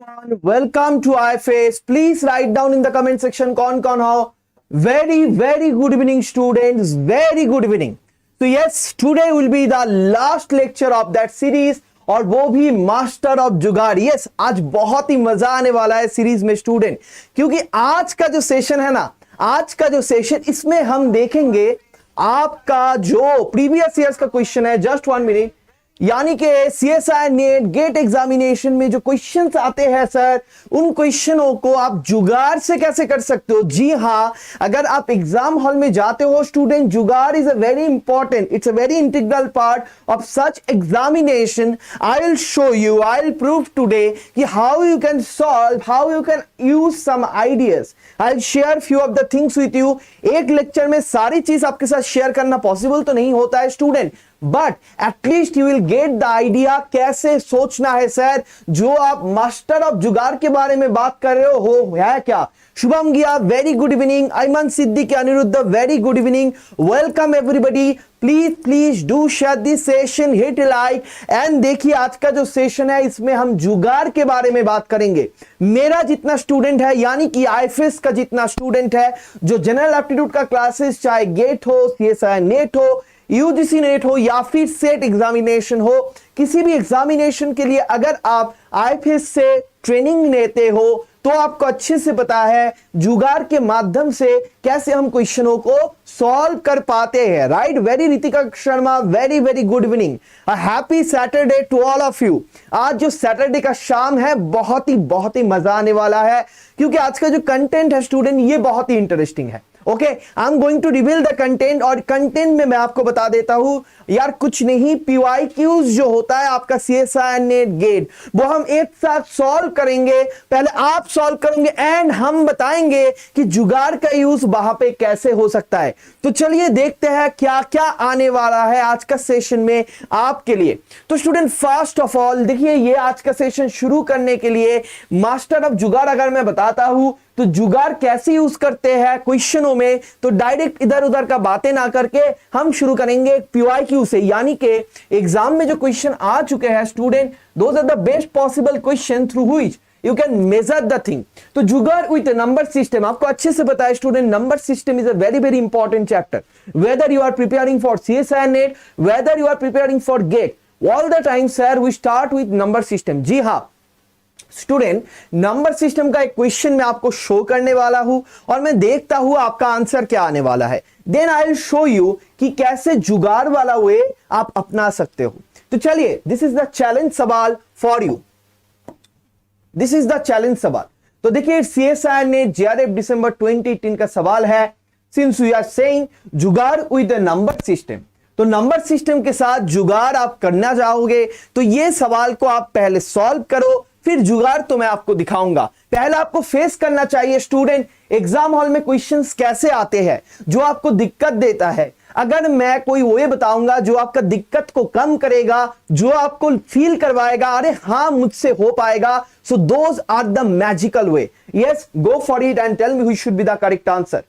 everyone, welcome to IFAS. Please write down in the comment section कौन हो. Very good evening students, very good evening. So yes, today will be the last lecture of that series और वो भी master of जुगाड़. Yes, आज बहुत ही मजा आने वाला है सीरीज में स्टूडेंट, क्योंकि आज का जो सेशन है ना, आज का जो सेशन, इसमें हम देखेंगे आपका जो प्रीवियस ईयर्स का क्वेश्चन है. Just 1 minute. यानी कि सीएसआई नेट गेट एग्जामिनेशन में जो क्वेश्चंस आते हैं सर, उन क्वेश्चनों को आप जुगाड़ से कैसे कर सकते हो. जी हाँ, अगर आप एग्जाम हॉल में जाते हो student, jugaad is a very important, it's a very integral part of such examination. I will show you, I will prove today कि how you can solve, how you can use some ideas. I will share few of the things with you. एक lecture में सारी चीज आपके साथ share करना possible तो नहीं होता है student, but at least you will get the idea कैसे सोचना है सर. जो आप मास्टर ऑफ जुगाड़ के बारे में बात कर रहे हो है क्या. Shubham Giya, very good evening. Ayman Siddiqui, Aniruddh, very good evening. Welcome everybody. Please do share this session, hit like. And देखिए आज का जो सेशन है, इसमें हम जुगाड़ के बारे में बात करेंगे. मेरा जितना स्टूडेंट है, यानी कि आईएफएस का जितना स्टूडेंट है, जो जनरल एप्टीट्यूड का क्लासेस, चाहे गेट हो, सीएसआई नेट हो, यूजीसी नेट हो या फिर सेट एग्जामिनेशन हो, किसी भी एग्जामिनेशन के लिए अगर आप आईएफएस से ट्रेनिंग लेते हो तो आपको अच्छे से पता है जुगाड़ के माध्यम से कैसे हम क्वेश्चनों को सॉल्व कर पाते हैं. Right. Very Ritika Sharma, very good evening. A happy Saturday to all of you. आज जो सैटरडे का शाम है, बहुत ही मजा आने वाला है, क्योंकि आज का जो कंटेंट है स्टूडेंट, ये बहुत ही इंटरेस्टिंग है. Okay, I am going to reveal the content. और कंटेंट में मैं आपको बता देता हूं यार, कुछ नहीं, पीवाईक्यूज जो होता है आपका सीएसआई नेट गेट, वो हम एक साथ सॉल्व करेंगे. पहले आप सॉल्व करेंगे एंड हम बताएंगे कि जुगाड़ का यूज वहां पे कैसे हो सकता है. तो चलिए देखते हैं क्या क्या आने वाला है आज का सेशन में आपके लिए. तो स्टूडेंट, फर्स्ट ऑफ ऑल देखिए, ये आज का सेशन शुरू करने के लिए मास्टर ऑफ जुगाड़ अगर मैं बताता हूं तो जुगाड़ कैसे यूज करते हैं क्वेश्चनों में, तो डायरेक्ट इधर उधर का बातें ना करके हम शुरू करेंगे पीवाईक्यू से. यानी कि एग्जाम में जो क्वेश्चन आ चुके हैं student, those are the best possible question through which you can measure the thing. तो जुगाड़ विद नंबर सिस्टम, आपको अच्छे से पता है student, number system is a very important chapter. Whether you are preparing for CSI NET, whether you are preparing for GATE, all the time sir we start with number system. जी हाँ student, number system का एक question मैं आपको show करने वाला हूं और मैं देखता हूं आपका आंसर क्या आने वाला है. Then I will show you कि कैसे जुगाड़ वाला वे आप अपना सकते हो. तो चलिए, दिस इज द चैलेंज सवाल for you. This is the challenge सवाल. तो देखिए, सीएसआई ने जेआरएफ दिसंबर 2018 का सवाल है. सिंस वी आर सेइंग जुगाड़ विद नंबर सिस्टम, तो नंबर सिस्टम के साथ जुगाड़ आप करना चाहोगे तो ये सवाल को आप पहले सॉल्व करो, फिर जुगाड़ तो मैं आपको दिखाऊंगा. पहले आपको फेस करना चाहिए स्टूडेंट एग्जाम हॉल में क्वेश्चंस कैसे आते हैं, जो आपको दिक्कत देता है. अगर मैं कोई वे बताऊंगा जो आपका दिक्कत को कम करेगा, जो आपको फील करवाएगा अरे हाँ मुझसे हो पाएगा, so those are the magical way. Yes, go for it and tell me which should be the correct answer.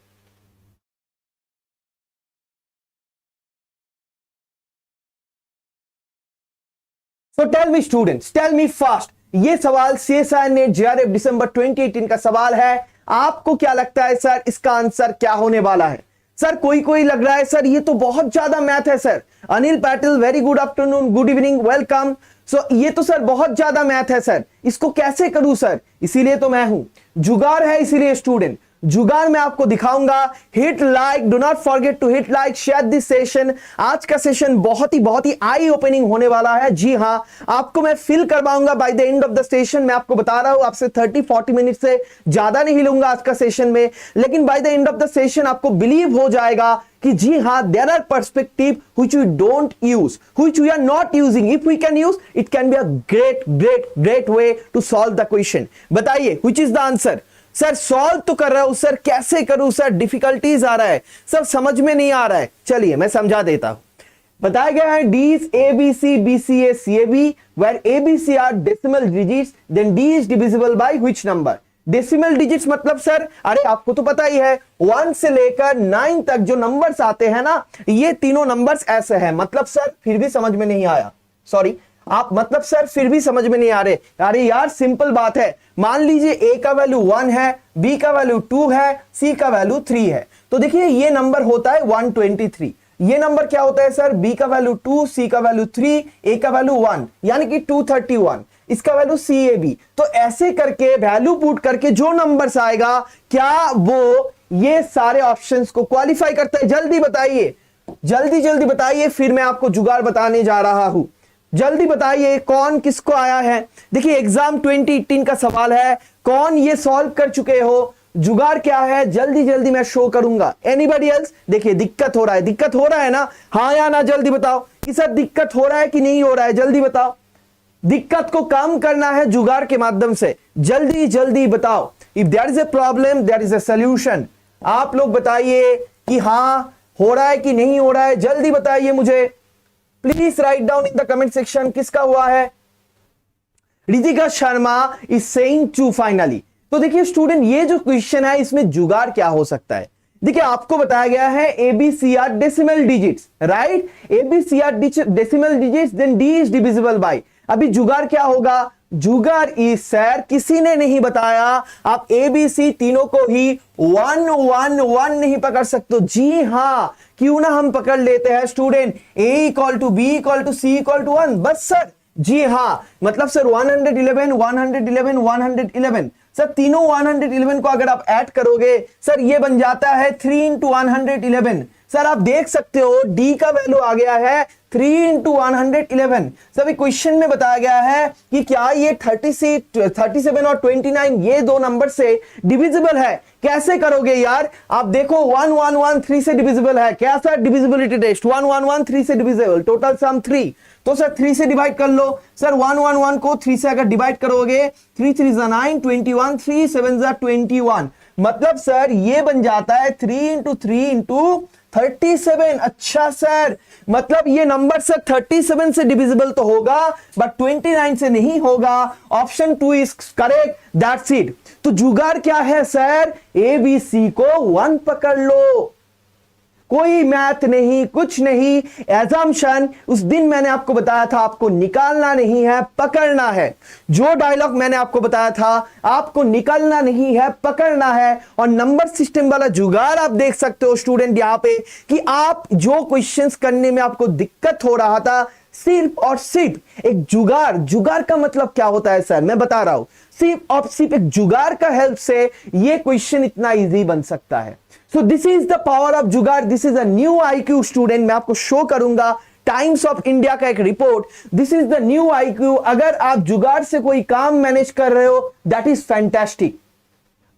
So tell me students, tell me fast. ये सवाल सीएसआई नेट जेआरएफ दिसंबर 2018 का सवाल है. आपको क्या लगता है सर, इसका आंसर क्या होने वाला है. सर कोई लग रहा है सर ये तो बहुत ज्यादा मैथ है sir. Anil Patil, very good afternoon, good evening, welcome. So ये तो सर बहुत ज्यादा मैथ है सर, इसको कैसे करूं सर. इसीलिए तो मैं हूं, जुगाड़ है इसीलिए स्टूडेंट, जुगाड़ मैं आपको दिखाऊंगा. Hit like, do not forget to hit like, share this session. आज का सेशन बहुत ही आई ओपनिंग होने वाला है. जी हाँ, आपको मैं फील करवाऊंगा bye the end of the session. मैं आपको बता रहा हूं, आपसे 30-40 मिनट से ज्यादा नहीं लूंगा आज का सेशन में, लेकिन by the end of the session आपको बिलीव हो जाएगा कि जी हाँ, there are perspective which we don't use, which we are not using. If we can use, it can be a great way to solve the question. बताइए which is the answer. Sir solve तो कर रहा हूं sir, कैसे करूं sir, difficulties आ रहा है sir, समझ में नहीं आ रहा है. चलिए मैं समझा देता हूं. बताया गया है D is ABC BCA CAB, where ABC are decimal digits, then D is divisible by which number. Decimal digits मतलब सर, अरे आपको तो पता ही है 1 से लेकर 9 तक जो नंबर्स आते हैं ना, ये तीनों नंबर्स ऐसे हैं. मतलब सर फिर भी समझ में नहीं आया, सॉरी. आप मतलब सर फिर भी समझ में नहीं आ रहे। अरे यार सिंपल बात है, मान लीजिए ए का वैल्यू 1 है, बी का वैल्यू 2 है, सी का वैल्यू 3 है। तो देखिए ये नंबर होता है 123। ये नंबर क्या होता है सर, बी का वैल्यू 2, सी का वैल्यू 3, ए का वैल्यू 1, यानी कि 231, इसका वैल्यू सी ए बी। तो ऐसे करके वैल्यू पुट करके जो नंबर्स आएगा, क्या वो ये सारे ऑप्शंस को क्वालिफाई करता है? जल्दी बताइए, जल्दी जल्दी बताइए, फिर मैं आपको जुगाड़ बताने जा रहा हूं। जल्दी बताइए कौन किसको आया है। देखिए एग्जाम 2018 का सवाल है, कौन ये सॉल्व कर चुके हो? जुगाड़ क्या है जल्दी जल्दी मैं शो करूंगा। Anybody else? देखिए दिक्कत हो रहा है, दिक्कत हो रहा है ना? हाँ या ना जल्दी बताओ कि सर दिक्कत हो रहा है कि नहीं हो रहा है, जल्दी बताओ। दिक्कत को कम करना है जुगाड़ के माध्यम से, जल्दी जल्दी बताओ। If there is a problem there is a solution. आप लोग बताइए कि हाँ हो रहा है कि नहीं हो रहा है, जल्दी बताइए मुझे। Please right down in the comment section किसका हुआ है। Ritika Sharma is saying 2 finally. तो देखिए स्टूडेंट, ये जो क्वेश्चन है इसमें जुगाड़ क्या हो सकता है? देखिए आपको बताया गया है ABCR decimal digits, right? ABCR decimal digits, then D is divisible by. अभी जुगाड़ क्या होगा? जुगाड़ इज सर, किसी ने नहीं बताया, आप ABC तीनों को ही 1 1 1 नहीं पकड़ सकते। जी हां, क्यों ना हम पकड़ लेते हैं student, A equal to B equal to C equal to 1, बस सर। जी हां, मतलब सर 111 111 111 सर, तीनों 111 को अगर आप ऐड करोगे सर ये बन जाता है 3 इंटू 111। सर आप देख सकते हो D का वैल्यू आ गया है 3 इंटू 111। सभी क्वेश्चन में बताया गया है कि क्या ये 37 और 29 ये दो नंबर से डिविजिबल है। कैसे करोगे यार? आप देखो 1113 से डिविजिबल है। क्या सर डिविजिबिलिटी टेस्ट? 1113 से डिविजिबल, टोटल सम 3। तो सर 3 से डिवाइड कर लो। सर 111 को 3 से अगर डिवाइड करोगे 3 3 9 21, 3 7 21, मतलब सर ये बन जाता है 3 इंटू 3 इंटू 37। अच्छा सर, मतलब ये नंबर सर 37 से डिविजिबल तो होगा बट 29 से नहीं होगा। Option 2 is correct, that's it. तो जुगाड़ क्या है सर? ABC को 1 पकड़ लो, कोई मैथ नहीं, कुछ नहीं। एजम्पशन उस दिन मैंने आपको बताया था, आपको निकालना नहीं है, पकड़ना है। जो डायलॉग मैंने आपको बताया था, आपको निकालना नहीं है, पकड़ना है। और नंबर सिस्टम वाला जुगाड़ आप देख सकते हो स्टूडेंट यहां पे कि आप जो क्वेश्चंस करने में आपको दिक्कत हो रहा था, सिर्फ और सिर्फ एक जुगाड़। जुगाड़ का मतलब क्या होता है सर? मैं बता रहा हूं, सिर्फ और सिर्फ एक जुगाड़ का हेल्प से ये क्वेश्चन इतना इजी बन सकता है। So this is the power of जुगाड़। This is a new IQ student, मैं आपको शो करूंगा टाइम्स ऑफ इंडिया का एक report. This is the new IQ। अगर आप जुगाड़ से कोई काम मैनेज कर रहे हो, that is fantastic.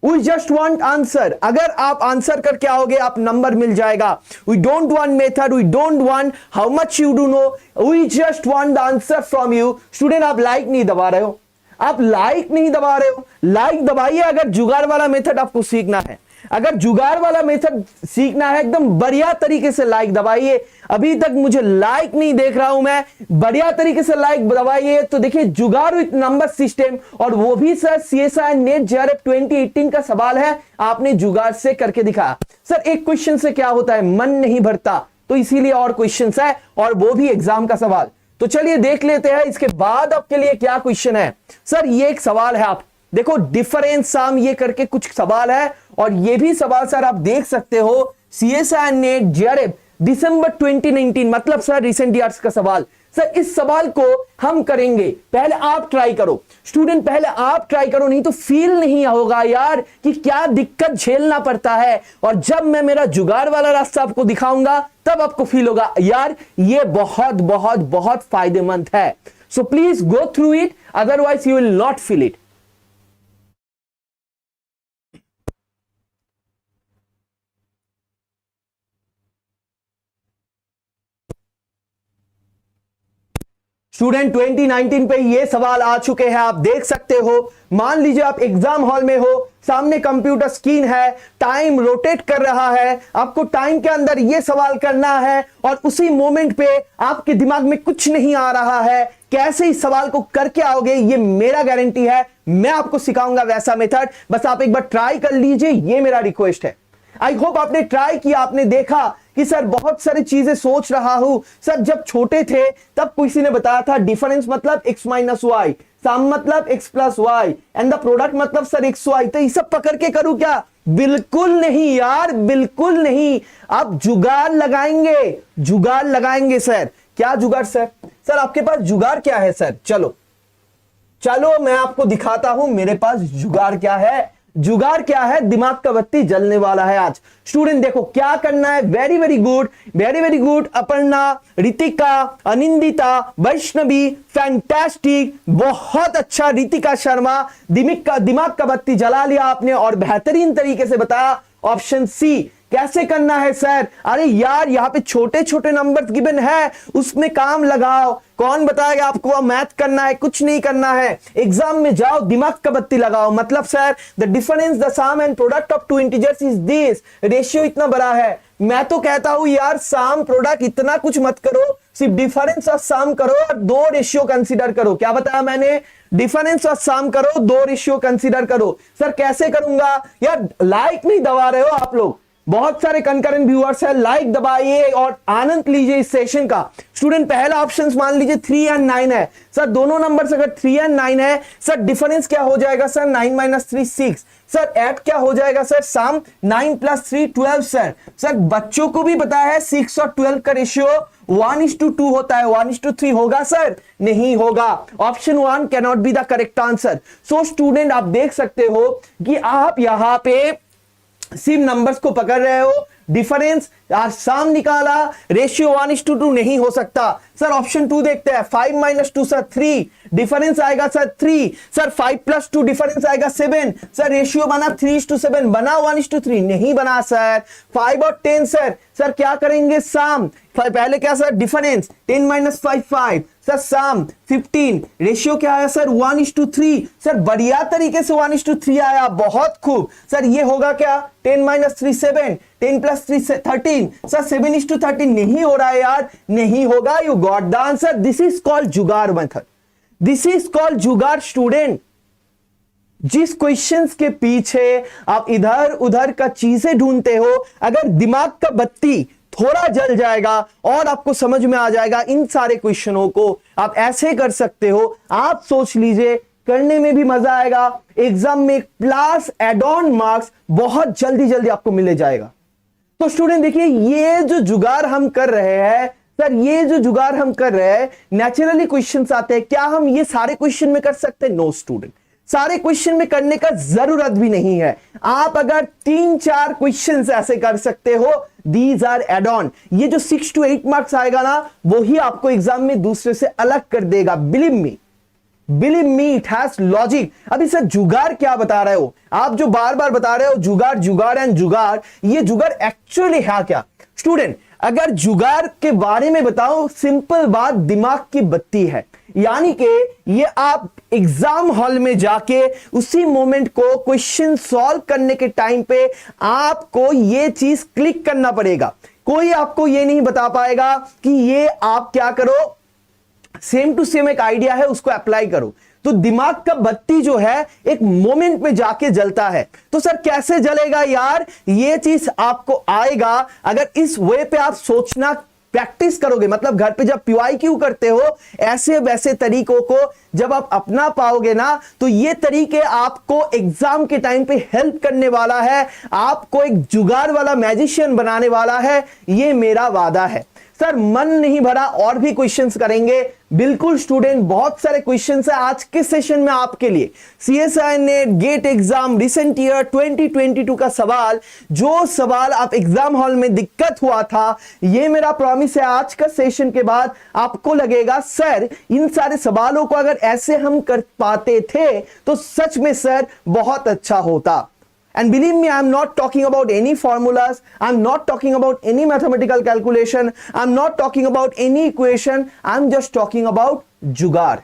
We just want answer. अगर आप आंसर करके आओगे आप नंबर मिल जाएगा। We don't want method, we don't want how much you do know, we just want the answer from you. Student आप लाइक नहीं दबा रहे हो, आप लाइक नहीं दबा रहे हो। लाइक दबाइए अगर जुगाड़ वाला मेथड आपको सीखना है। अगर जुगाड़ वाला मेथड सीखना है एकदम बढ़िया तरीके से लाइक दबाइए। अभी तक मुझे लाइक नहीं देख रहा हूं मैं, बढ़िया तरीके से लाइक दबाइए। तो देखिए जुगाड़ विद नंबर सिस्टम, और वो भी सर CSIR नेट JRF 2018 का सवाल है, आपने जुगाड़ से करके दिखाया। सर एक क्वेश्चन से क्या होता है, मन नहीं भरता, तो इसीलिए और क्वेश्चन है, और वो भी एग्जाम का सवाल। तो चलिए देख लेते हैं इसके बाद आपके लिए क्या क्वेश्चन है। सर ये एक सवाल है, आप देखो डिफरेंस सम ये करके कुछ सवाल है, और ये भी सवाल सर आप देख सकते हो CSIR नेट JRF दिसंबर 2019, मतलब सर रिसेंट ईयर्स का सवाल। सर इस सवाल को हम करेंगे, पहले आप ट्राई करो स्टूडेंट, पहले आप ट्राई करो, नहीं तो फील नहीं होगा यार कि क्या दिक्कत झेलना पड़ता है। और जब मैं मेरा जुगाड़ वाला रास्ता आपको दिखाऊंगा तब आपको फील होगा यार ये बहुत बहुत बहुत फायदेमंद है। So please go through it, otherwise you will not feel it. Student 2019 पे ये सवाल आ चुके हैं, आप देख सकते हो। मान लीजिए आप एग्जाम हॉल में हो, सामने कंप्यूटर स्क्रीन है, टाइम रोटेट कर रहा है, आपको टाइम के अंदर ये सवाल करना है, और उसी मोमेंट पे आपके दिमाग में कुछ नहीं आ रहा है। कैसे इस सवाल को करके आओगे ये मेरा गारंटी है, मैं आपको सिखाऊंगा वैसा मेथड। बस आप एक बार ट्राई कर लीजिए, ये मेरा रिक्वेस्ट है। आई होप आपने ट्राई किया, आपने देखा कि सर बहुत सारी चीजें सोच रहा हूं। सर जब छोटे थे तब किसी ने बताया था डिफरेंस मतलब x माइनस वाई, सम मतलब x plus Y and the product मतलब सर एक्स वाई, तो ये सब पकड़ के करूं क्या? बिल्कुल नहीं यार, बिल्कुल नहीं। आप जुगाड़ लगाएंगे, जुगाड़ लगाएंगे सर। क्या जुगाड़ सर? सर आपके पास जुगाड़ क्या है सर? चलो चलो मैं आपको दिखाता हूं मेरे पास जुगाड़ क्या है। जुगाड़ क्या है? दिमाग का बत्ती जलने वाला है आज। स्टूडेंट देखो क्या करना है। Very very good, very very good. Aparna, Ritika, Anindita, Vaishnavi, fantastic, बहुत अच्छा। रितिका शर्मा, दिमाग का बत्ती जला लिया आपने और बेहतरीन तरीके से बताया। Option C. कैसे करना है सर? अरे यार यहाँ पे छोटे छोटे नंबर्स गिवन है, उसमें काम लगाओ। कौन बताएगा आपको मैथ करना है? कुछ नहीं करना है। एग्जाम में जाओ, दिमाग का बत्ती लगाओ। मतलब sir the difference the sum and product of two integers is this, ratio इतना बड़ा है। मैं तो कहता हूं यार सम प्रोडक्ट इतना कुछ मत करो, सिर्फ डिफरेंस और सम करो और दो रेशियो कंसीडर करो। क्या बताया मैंने? डिफरेंस और सम करो, दो रेशियो कंसीडर करो। सर कैसे करूंगा? यार लाइक नहीं दबा रहे हो आप लोग। बहुत सारे कंकरेंट व्यूअर्स है, लाइक दबाइए और आनंद लीजिए इस सेशन का। स्टूडेंट पहला ऑप्शन मान लीजिए 3 एंड 9 है। सर दोनों नंबर अगर 3 एंड 9 है, सर डिफरेंस क्या हो जाएगा सर? 9 माइनस 3 6। सर ऐड क्या हो जाएगा सर? सम 9 प्लस 3 12 सर बच्चों को भी पता है 6 और 12 का रेशियो 1:2 होता है। 1:3 होगा सर? नहीं होगा। Option 1 can not be the correct answer. So student आप देख सकते हो कि आप यहां पे सिर्फ नंबर्स को पकड़ रहे हो, डिफरेंस सम निकाला, रेशियो 1:2 नहीं हो सकता। सर ऑप्शन 2 देखते हैं। 5 माइनस 2 सर 3, डिफरेंस आएगा सर 3। सर 5 प्लस 2 डिफरेंस आएगा 7। सर रेशियो बना 3:7, बना 1:3 नहीं बना सर। 5 और 10 सर क्या करेंगे? सम। पहले क्या सर? डिफरेंस 10 माइनस 5 5 सर सम 15। रेशियो क्या आया सर? 1:3। सर बढ़िया तरीके से 1:3 आया, बहुत खूब। सर ये होगा क्या? 10 माइनस 3 7, 10 प्लस 3 13। सर 7:13 नहीं हो रहा है यार, नहीं होगा। You got the answer. This is called जुगाड़ मेथड, दिस इज कॉल्ड जुगाड़ स्टूडेंट। जिस क्वेश्चंस के पीछे आप इधर उधर का चीजें ढूंढते हो, अगर दिमाग का बत्ती थोड़ा जल जाएगा और आपको समझ में आ जाएगा इन सारे क्वेश्चनों को, आप ऐसे कर सकते हो। आप सोच लीजिए, करने में भी मजा आएगा, एग्जाम में प्लस एड ऑन मार्क्स बहुत जल्दी जल्दी आपको मिले जाएगा। तो स्टूडेंट देखिए, ये जो जुगाड़ हम कर रहे हैं सर, ये जो जुगाड़ हम कर रहे हैं, नेचुरली क्वेश्चंस आते हैं। क्या हम ये सारे क्वेश्चन में कर सकते हैं? नो स्टूडेंट, सारे क्वेश्चन में करने का जरूरत भी नहीं है। आप अगर 3-4 क्वेश्चंस ऐसे कर सकते हो, दीज आर एड ऑन। ये जो 6 to 8 मार्क्स आएगा ना, वो ही आपको एग्जाम में दूसरे से अलग कर देगा। Believe me, it has logic. अभी सर जुगाड़ क्या बता रहे हो आप? जो बार बार बता रहे हो जुगाड़ जुगाड़ एंड जुगाड़, ये जुगाड़ एक्चुअली है क्या? स्टूडेंट अगर जुगाड़ के बारे में बताओ, सिंपल बात, दिमाग की बत्ती है। यानी कि ये आप एग्जाम हॉल में जाके उसी मोमेंट को क्वेश्चन सॉल्व करने के टाइम पे आपको ये चीज क्लिक करना पड़ेगा। कोई आपको ये नहीं बता पाएगा कि ये आप क्या करो, सेम टू सेम एक आइडिया है उसको अप्लाई करो। तो दिमाग का बत्ती जो है एक मोमेंट में जाके जलता है। तो सर कैसे जलेगा यार? ये चीज आपको आएगा अगर इस वे पे आप सोचना प्रैक्टिस करोगे। मतलब घर पे जब PYQ करते हो, ऐसे वैसे तरीकों को जब आप अपना पाओगे ना, तो ये तरीके आपको एग्जाम के टाइम पे हेल्प करने वाला है, आपको एक जुगाड़ वाला मैजिशियन बनाने वाला है, ये मेरा वादा है। सर मन नहीं भरा, और भी क्वेश्चंस करेंगे। बिल्कुल स्टूडेंट, बहुत सारे क्वेश्चंस है आज के सेशन में आपके लिए। CSIR NET, GATE exam, recent year 2022 का सवाल, जो सवाल आप एग्जाम हॉल में दिक्कत हुआ था, ये मेरा प्रॉमिस है आज का सेशन के बाद आपको लगेगा सर इन सारे सवालों को अगर ऐसे हम कर पाते थे तो सच में सर बहुत अच्छा होता। And believe me, I'm not talking about any formulas. I'm not talking about any mathematical calculation. I'm not talking about any equation. I'm just talking about जुगाड़।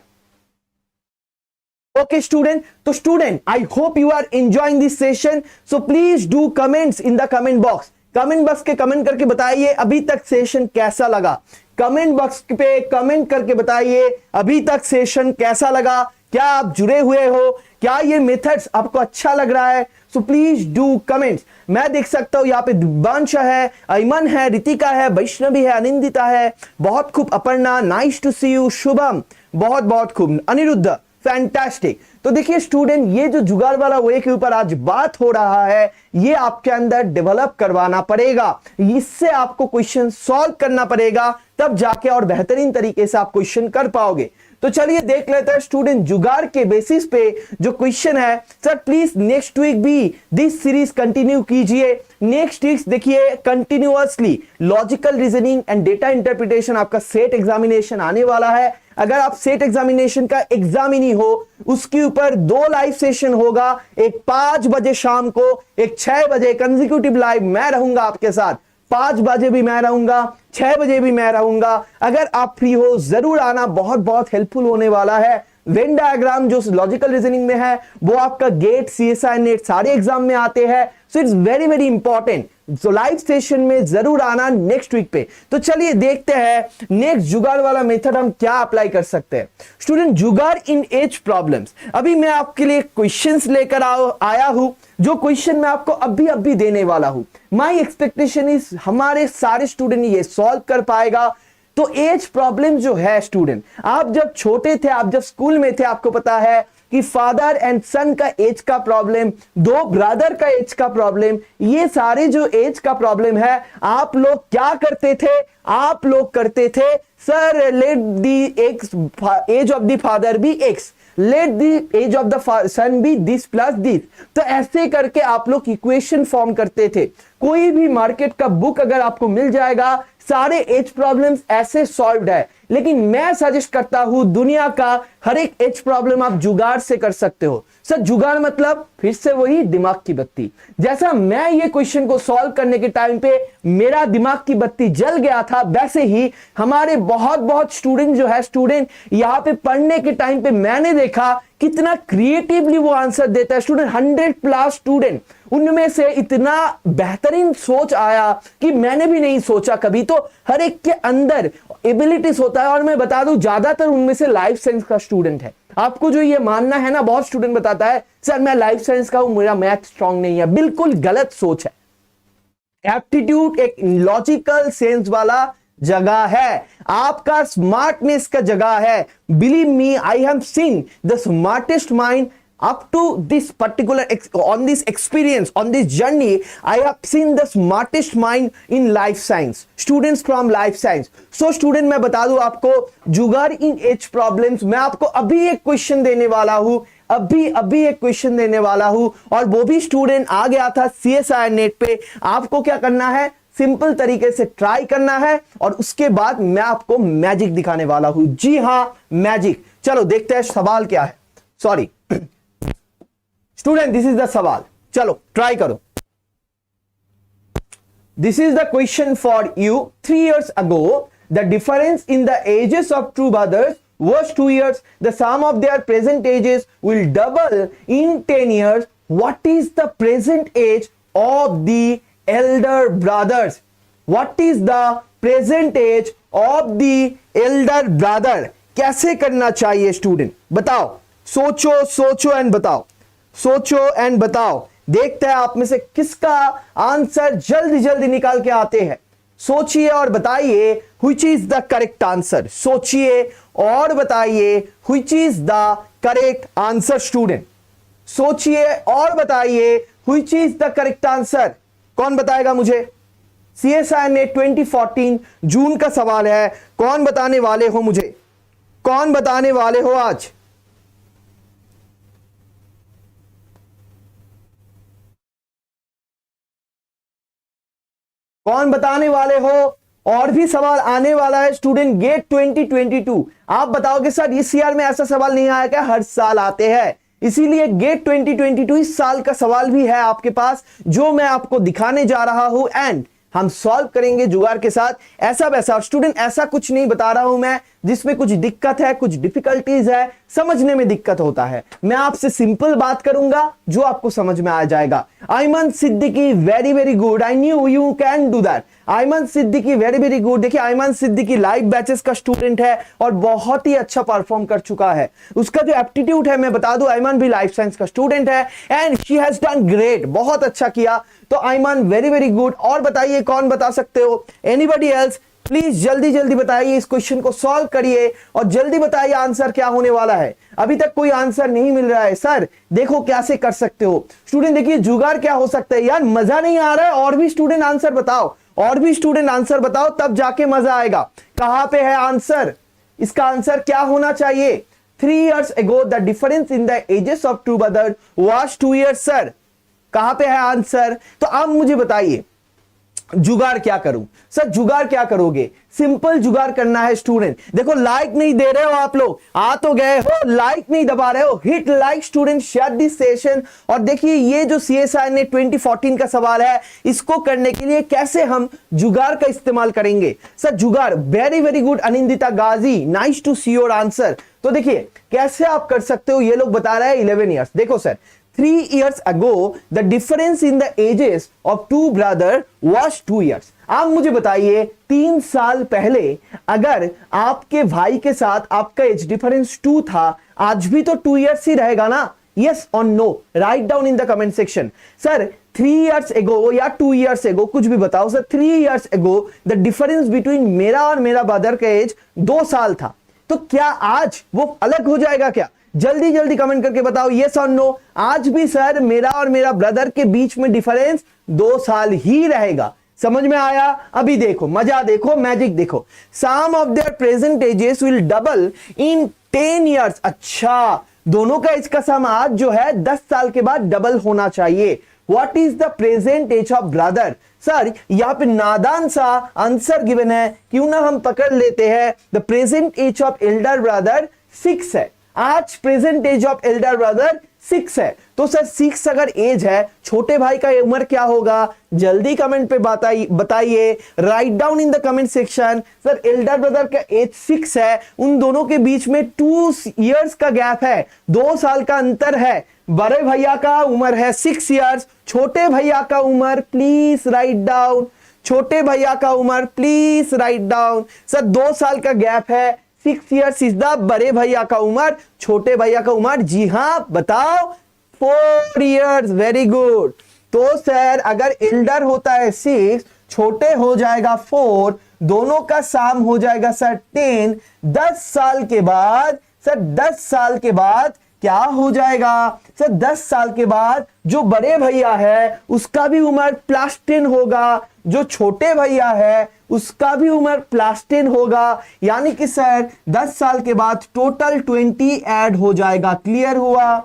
Okay, student. So, student, I hope you are enjoying this session. So, please do comments in the comment box. Comment box के comment करके बताइए अभी तक session कैसा लगा। Comment box पे comment करके बताइए अभी तक सेशन कैसा लगा, क्या आप जुड़े हुए हो? क्या ये मेथड्स आपको अच्छा लग रहा है? So please do comments. मैं देख सकता हूं यहाँ पे दिव्यांशा है, अयमन है, रितिका है, वैष्णवी है, अनिंदिता है, बहुत खूब, Aparna, nice to see you, Shubham, बहुत बहुत खूब, अनिरुद्ध, फैंटास्टिक। तो देखिए स्टूडेंट, ये जो जुगाड़ वाला वे के ऊपर आज बात हो रहा है, ये आपके अंदर डेवलप करवाना पड़ेगा, इससे आपको क्वेश्चन सॉल्व करना पड़ेगा, तब जाके और बेहतरीन तरीके से आप क्वेश्चन कर पाओगे। तो चलिए देख लेते हैं स्टूडेंट, जुगाड़ के बेसिस पे जो क्वेश्चन है। सर प्लीज नेक्स्ट वीक भी दिस सीरीज कंटिन्यू कीजिए। नेक्स्ट वीक देखिए continuously logical reasoning and data interpretation आपका सेट एग्जामिनेशन आने वाला है। अगर आप सेट एग्जामिनेशन का एग्जाम ही नहीं हो, उसके ऊपर 2 लाइव सेशन होगा, एक 5 बजे शाम को, एक 6 बजे कंसेक्यूटिव लाइव मैं रहूंगा आपके साथ। 5 बजे भी मैं रहूंगा, 6 बजे भी मैं रहूंगा। अगर आप फ्री हो जरूर आना, बहुत बहुत हेल्पफुल होने वाला है। वेन डायग्राम जो लॉजिकल रीजनिंग में है वो आपका गेट, सीएसआई, नेट सारे एग्जाम में आते हैं, so it's very very important. तो लाइव सेशन में जरूर आना नेक्स्ट वीक पे। तो चलिए देखते हैं नेक्स्ट जुगाड़ वाला मेथड हम क्या अप्लाई कर सकते हैं। स्टूडेंट, जुगाड़ इन एज प्रॉब्लम्स। अभी मैं आपके लिए क्वेश्चंस लेकर आया हूं, जो क्वेश्चन मैं आपको अभी देने वाला हूं। माय एक्सपेक्टेशन इज हमारे सारे स्टूडेंट ये सॉल्व कर पाएगा। तो एज प्रॉब्लम जो है स्टूडेंट, आप जब छोटे थे, आप जब स्कूल में थे, आपको पता है कि फादर एंड सन का एज का प्रॉब्लम, 2 ब्रदर का एज का प्रॉब्लम, ये सारे जो एज का प्रॉब्लम है, आप लोग क्या करते थे? आप लोग करते थे sir let the age of the father be X, let the age of the son be this plus this. तो ऐसे करके आप लोग इक्वेशन फॉर्म करते थे। कोई भी मार्केट का बुक अगर आपको मिल जाएगा, सारे एज प्रॉब्लम्स ऐसे सॉल्व्ड है। लेकिन मैं सजेस्ट करता हूं दुनिया का हर एक एज प्रॉब्लम आप जुगाड़ से कर सकते हो। सर जुगाड़ मतलब फिर से वही दिमाग की बत्ती। जैसा मैं ये क्वेश्चन को सॉल्व करने के टाइम पे मेरा दिमाग की बत्ती जल गया था, वैसे ही हमारे बहुत स्टूडेंट जो है, स्टूडेंट यहां पे पढ़ने के टाइम पे मैंने देखा कितना क्रिएटिवली वो आंसर देता है। स्टूडेंट 100+ स्टूडेंट, उनमें से इतना बेहतरीन सोच आया कि मैंने भी नहीं सोचा कभी। तो हर एक के अंदर एबिलिटीज होता है, और मैं बता दूं ज्यादातर उनमें से लाइफ साइंस का स्टूडेंट है। आपको जो ये मानना है ना, बहुत स्टूडेंट बताता है सर मैं लाइफ साइंस का हूं, मेरा मैथ स्ट्रांग नहीं है, बिल्कुल गलत सोच है। एप्टीट्यूड एक लॉजिकल सेंस वाला जगह है, आपका स्मार्टनेस का जगह है। Believe me, I have seen the smartest mind up to this particular on this experience, on this journey, I have seen the smartest mind in life science, students from life science. So student, मैं बता दूं आपको जुगाड़ इन as problems, मैं आपको अभी एक question देने वाला हूं, अभी एक क्वेश्चन देने वाला हूं, और वो भी स्टूडेंट आ गया था CSIR नेट पे। आपको क्या करना है, सिंपल तरीके से ट्राई करना है, और उसके बाद मैं आपको मैजिक दिखाने वाला हूं। जी हां, मैजिक। चलो देखते हैं सवाल क्या है। Sorry student, this is the सवाल, चलो ट्राई करो। This is the question for you. 3 years ago the difference in the ages of two brothers was 2 years. The sum of their present ages will double in 10 years. What is the present age of the elder brothers? What is the present age of the elder brother? कैसे करना चाहिए student, बताओ, सोचो and बताओ, सोचो and बताओ। देखते हैं आप में से किसका आंसर जल्दी निकाल के आते हैं। सोचिए और बताइए which is the correct answer. सोचिए और बताइए which is the correct answer. Student सोचिए और बताइए which is the correct answer. कौन बताएगा मुझे? CSIR नेट 2014 जून का सवाल है। कौन बताने वाले हो मुझे? कौन बताने वाले हो आज? कौन बताने वाले हो? और भी सवाल आने वाला है स्टूडेंट। गेट 2022, आप बताओगे सर इस ईयर में ऐसा सवाल नहीं आया क्या? हर साल आते हैं, इसीलिए गेट 2022 इस साल का सवाल भी है आपके पास, जो मैं आपको दिखाने जा रहा हूं, एंड हम सॉल्व करेंगे जुगाड़ के साथ। ऐसा वैसा स्टूडेंट, ऐसा कुछ नहीं बता रहा हूं मैं जिसमें कुछ दिक्कत है, कुछ डिफिकल्टीज है, समझने में दिक्कत होता है। मैं आपसे सिंपल बात करूंगा जो आपको समझ में आ जाएगा। Ayman Siddiqui, very very good, I knew you can do that. Ayman Siddiqui very very good. देखिए आयमन सिद्दीकी लाइव बैचेस का स्टूडेंट है और बहुत ही अच्छा परफॉर्म कर चुका है। उसका जो एप्टीट्यूड है मैं बता दूं, आयमन भी लाइफ साइंस का स्टूडेंट है and she has done great, बहुत अच्छा किया। तो आयमन वेरी वेरी गुड। और बताइए कौन बता सकते हो, एनीबॉडी एल्स? प्लीज जल्दी जल्दी बताइए, इस क्वेश्चन को सॉल्व करिए और जल्दी बताइए आंसर क्या होने वाला है। अभी तक कोई आंसर नहीं मिल रहा है। सर देखो कैसे कर सकते हो स्टूडेंट, देखिए जुगाड़ क्या हो सकता है यार, मजा नहीं आ रहा है, और भी स्टूडेंट आंसर बताओ, और भी स्टूडेंट आंसर बताओ, तब जाके मजा आएगा। कहां पे है आंसर? इसका आंसर क्या होना चाहिए? 3 years ago the difference in the ages of two brothers was 2 years sir. कहां पे है आंसर? तो अब मुझे बताइए जुगाड़ क्या करूं? सर जुगाड़ क्या करोगे? सिंपल जुगाड़ करना है स्टूडेंट। देखो लाइक नहीं दे रहे हो आप लोग, आ तो गए हो, लाइक नहीं दबा रहे हो। Hit like student, share this session. और देखिए ये जो CSIR ने 2014 का सवाल है, इसको करने के लिए कैसे हम जुगाड़ का इस्तेमाल करेंगे? सर जुगाड़, very very good Anindita Ghazi, nice to see your answer. तो देखिए कैसे आप कर सकते हो, ये लोग बता रहे हैं 11 years। देखो sir 3 years ago the difference in the ages of two brothers was 2 years। आप मुझे बताइए 3 साल पहले अगर आपके भाई के साथ आपका एज डिफरेंस 2 था, आज भी तो 2 years ही रहेगा ना? yes or no? Right down in the comment section. Sir 3 years ago या 2 years ago, कुछ भी बताओ sir. 3 years ago the difference between मेरा और मेरा ब्रदर का एज 2 साल था, तो क्या आज वो अलग हो जाएगा क्या? जल्दी जल्दी कमेंट करके बताओ यस और नो। आज भी सर मेरा और मेरा ब्रदर के बीच में डिफरेंस 2 साल ही रहेगा। समझ में आया? अभी देखो मजा, देखो मैजिक देखो। Some of their present ages will double in 10 years। अच्छा, दोनों का एज का सम आज जो है 10 साल के बाद डबल होना चाहिए। What is the present age of brother? Sir यहां पे नादान सा आंसर गिवन है, क्यों ना हम पकड़ लेते हैं। The present age of elder brother 6 है। आज present age of elder brother 6 है। तो सर 6 अगर एज है, छोटे भाई का उम्र क्या होगा? जल्दी कमेंट पे बताइए, right down in the comment section. Sir Elder brother का एज 6 है, उन दोनों के बीच में 2 years का गैप है, 2 साल का अंतर है। बड़े भैया का उम्र है 6 years, छोटे भैया का उम्र प्लीज राइट डाउन, छोटे भैया का उम्र प्लीज राइट डाउन। सर 2 साल का गैप है, 6 years इज द बड़े भैया का उम्र, छोटे भैया का उम्र जी हां बताओ 4 years। Very good. तो सर अगर एल्डर होता है 6, छोटे हो जाएगा 4, दोनों का साम हो जाएगा सर 10। 10 साल के बाद सर 10 साल के बाद क्या हो जाएगा? सर 10 साल के बाद जो बड़े भैया है उसका भी उम्र +10 होगा, जो छोटे भैया है उसका भी उम्र +10 होगा। यानी कि सर 10 साल के बाद टोटल 20 ऐड हो जाएगा। क्लियर हुआ?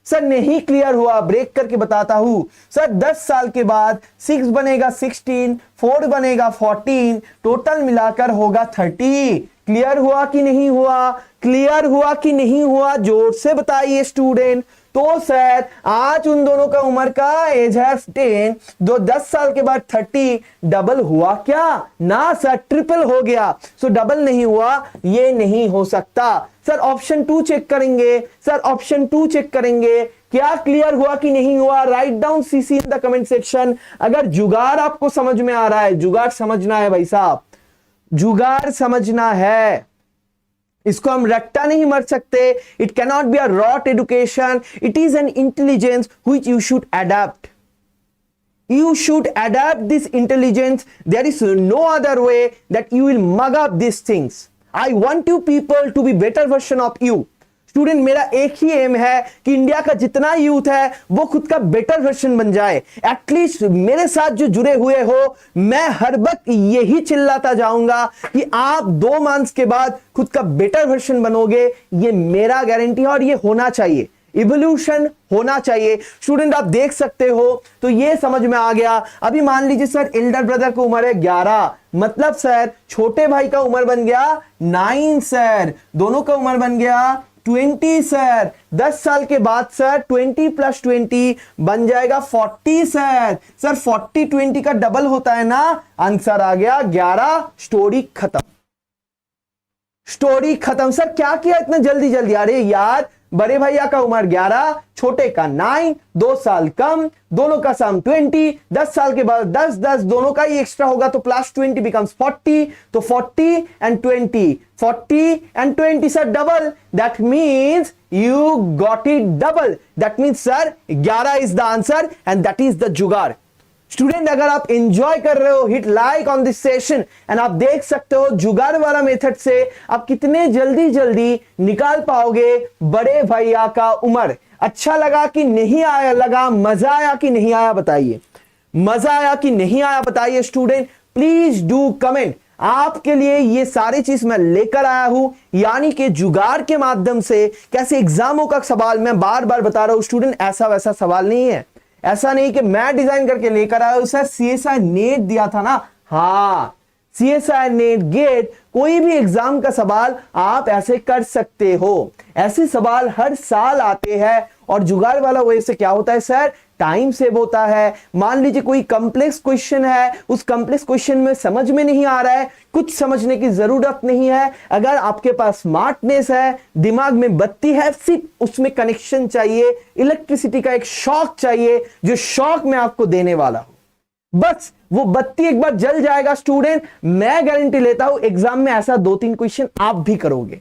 सर नहीं क्लियर हुआ, ब्रेक करके बताता हूं। सर 10 साल के बाद 6 बनेगा 16, 4 बनेगा 14, टोटल मिलाकर होगा 30। क्लियर हुआ कि नहीं हुआ? क्लियर हुआ कि नहीं हुआ? जोर से बताइए स्टूडेंट। तो सर आज उन दोनों का उम्र का एज है 10, 10 साल के बाद 30, डबल हुआ क्या? ना सर, ट्रिपल हो गया। सो डबल नहीं हुआ, ये नहीं हो सकता। सर ऑप्शन 2 चेक करेंगे, सर ऑप्शन 2 चेक करेंगे, क्या क्लियर हुआ कि नहीं हुआ? Write down CC in the comment section. अगर जुगाड़ आपको समझ में आ रहा है, जुगाड़ समझना है भाई साहब, जुगाड़ समझना है, इसको हम रट्टा नहीं मर सकते। It cannot be a rote education, it is an intelligence which you should adopt. You should adapt this intelligence. There is no other way that you will mug up these things. I want you people to be better version of you. Student मेरा एक ही M है कि India का जितना youth है वो खुद का बेटर वर्जन बन जाए। एटलीस्ट मेरे साथ जो जुड़े हुए हो, मैं हर वक्त यही चिल्लाता जाऊंगा कि आप 2 मंथ्स के बाद खुद का बेटर वर्जन बनोगे। ये मेरा गारंटी है और ये होना चाहिए, इवोल्यूशन होना चाहिए। स्टूडेंट आप देख सकते हो, तो ये समझ में आ गया। अभी मान लीजिए सर एल्डर ब्रदर की उम्र है 11, मतलब सर छोटे भाई का उम्र बन गया 9 सर, दोनों का उम्र बन गया 20 सर। 10 साल के बाद सर 20 + 20 बन जाएगा 40 सर। सर 40 20 का डबल होता है ना, आंसर आ गया 11। स्टोरी खत्म, स्टोरी खत्म। सर क्या किया इतना जल्दी जल्दी? अरे यार बड़े भैया का उम्र 11, छोटे का 9, 2 साल कम, दोनों का सम 20, 10 साल के बाद 10 10 दोनों का ही एक्स्ट्रा होगा तो प्लस 20 becomes 40, तो 40 and 20, 40 and 20 sir double, that means you got it double, that means sir 11 is the answer and that is the जुगाड़। स्टूडेंट अगर आप एंजॉय कर रहे हो, hit like on this session and आप देख सकते हो जुगाड़ वाला मेथड से आप कितने जल्दी जल्दी निकाल पाओगे बड़े भैया का उम्र। अच्छा लगा कि नहीं आया लगा, मजा आया कि नहीं आया बताइए, मजा आया कि नहीं आया बताइए स्टूडेंट, प्लीज डू कमेंट। आपके लिए ये सारी चीज मैं लेकर आया हूं, यानी कि जुगाड़ के माध्यम से कैसे एग्जामों का सवाल, मैं बार बार बता रहा हूं स्टूडेंट, ऐसा वैसा सवाल नहीं है, ऐसा नहीं कि मैं डिजाइन करके लेकर आया हूं। सर सीएसआई नेट दिया था ना, हाँ सीएसआई नेट गेट, कोई भी एग्जाम का सवाल आप ऐसे कर सकते हो, ऐसे सवाल हर साल आते हैं। और जुगाड़ वाला वजह से क्या होता है सर, टाइम सेव होता है। मान लीजिए कोई कॉम्प्लेक्स क्वेश्चन है, उस कॉम्प्लेक्स क्वेश्चन में समझ में नहीं आ रहा है, कुछ समझने की जरूरत नहीं है, अगर आपके पास स्मार्टनेस है, दिमाग में बत्ती है, सिर्फ उसमें कनेक्शन चाहिए, इलेक्ट्रिसिटी का एक शॉक चाहिए, जो शॉक मैं आपको देने वाला हूं, बस वो बत्ती एक बार जल जाएगा स्टूडेंट, मैं गारंटी लेता हूं एग्जाम में ऐसा 2-3 क्वेश्चन आप भी करोगे,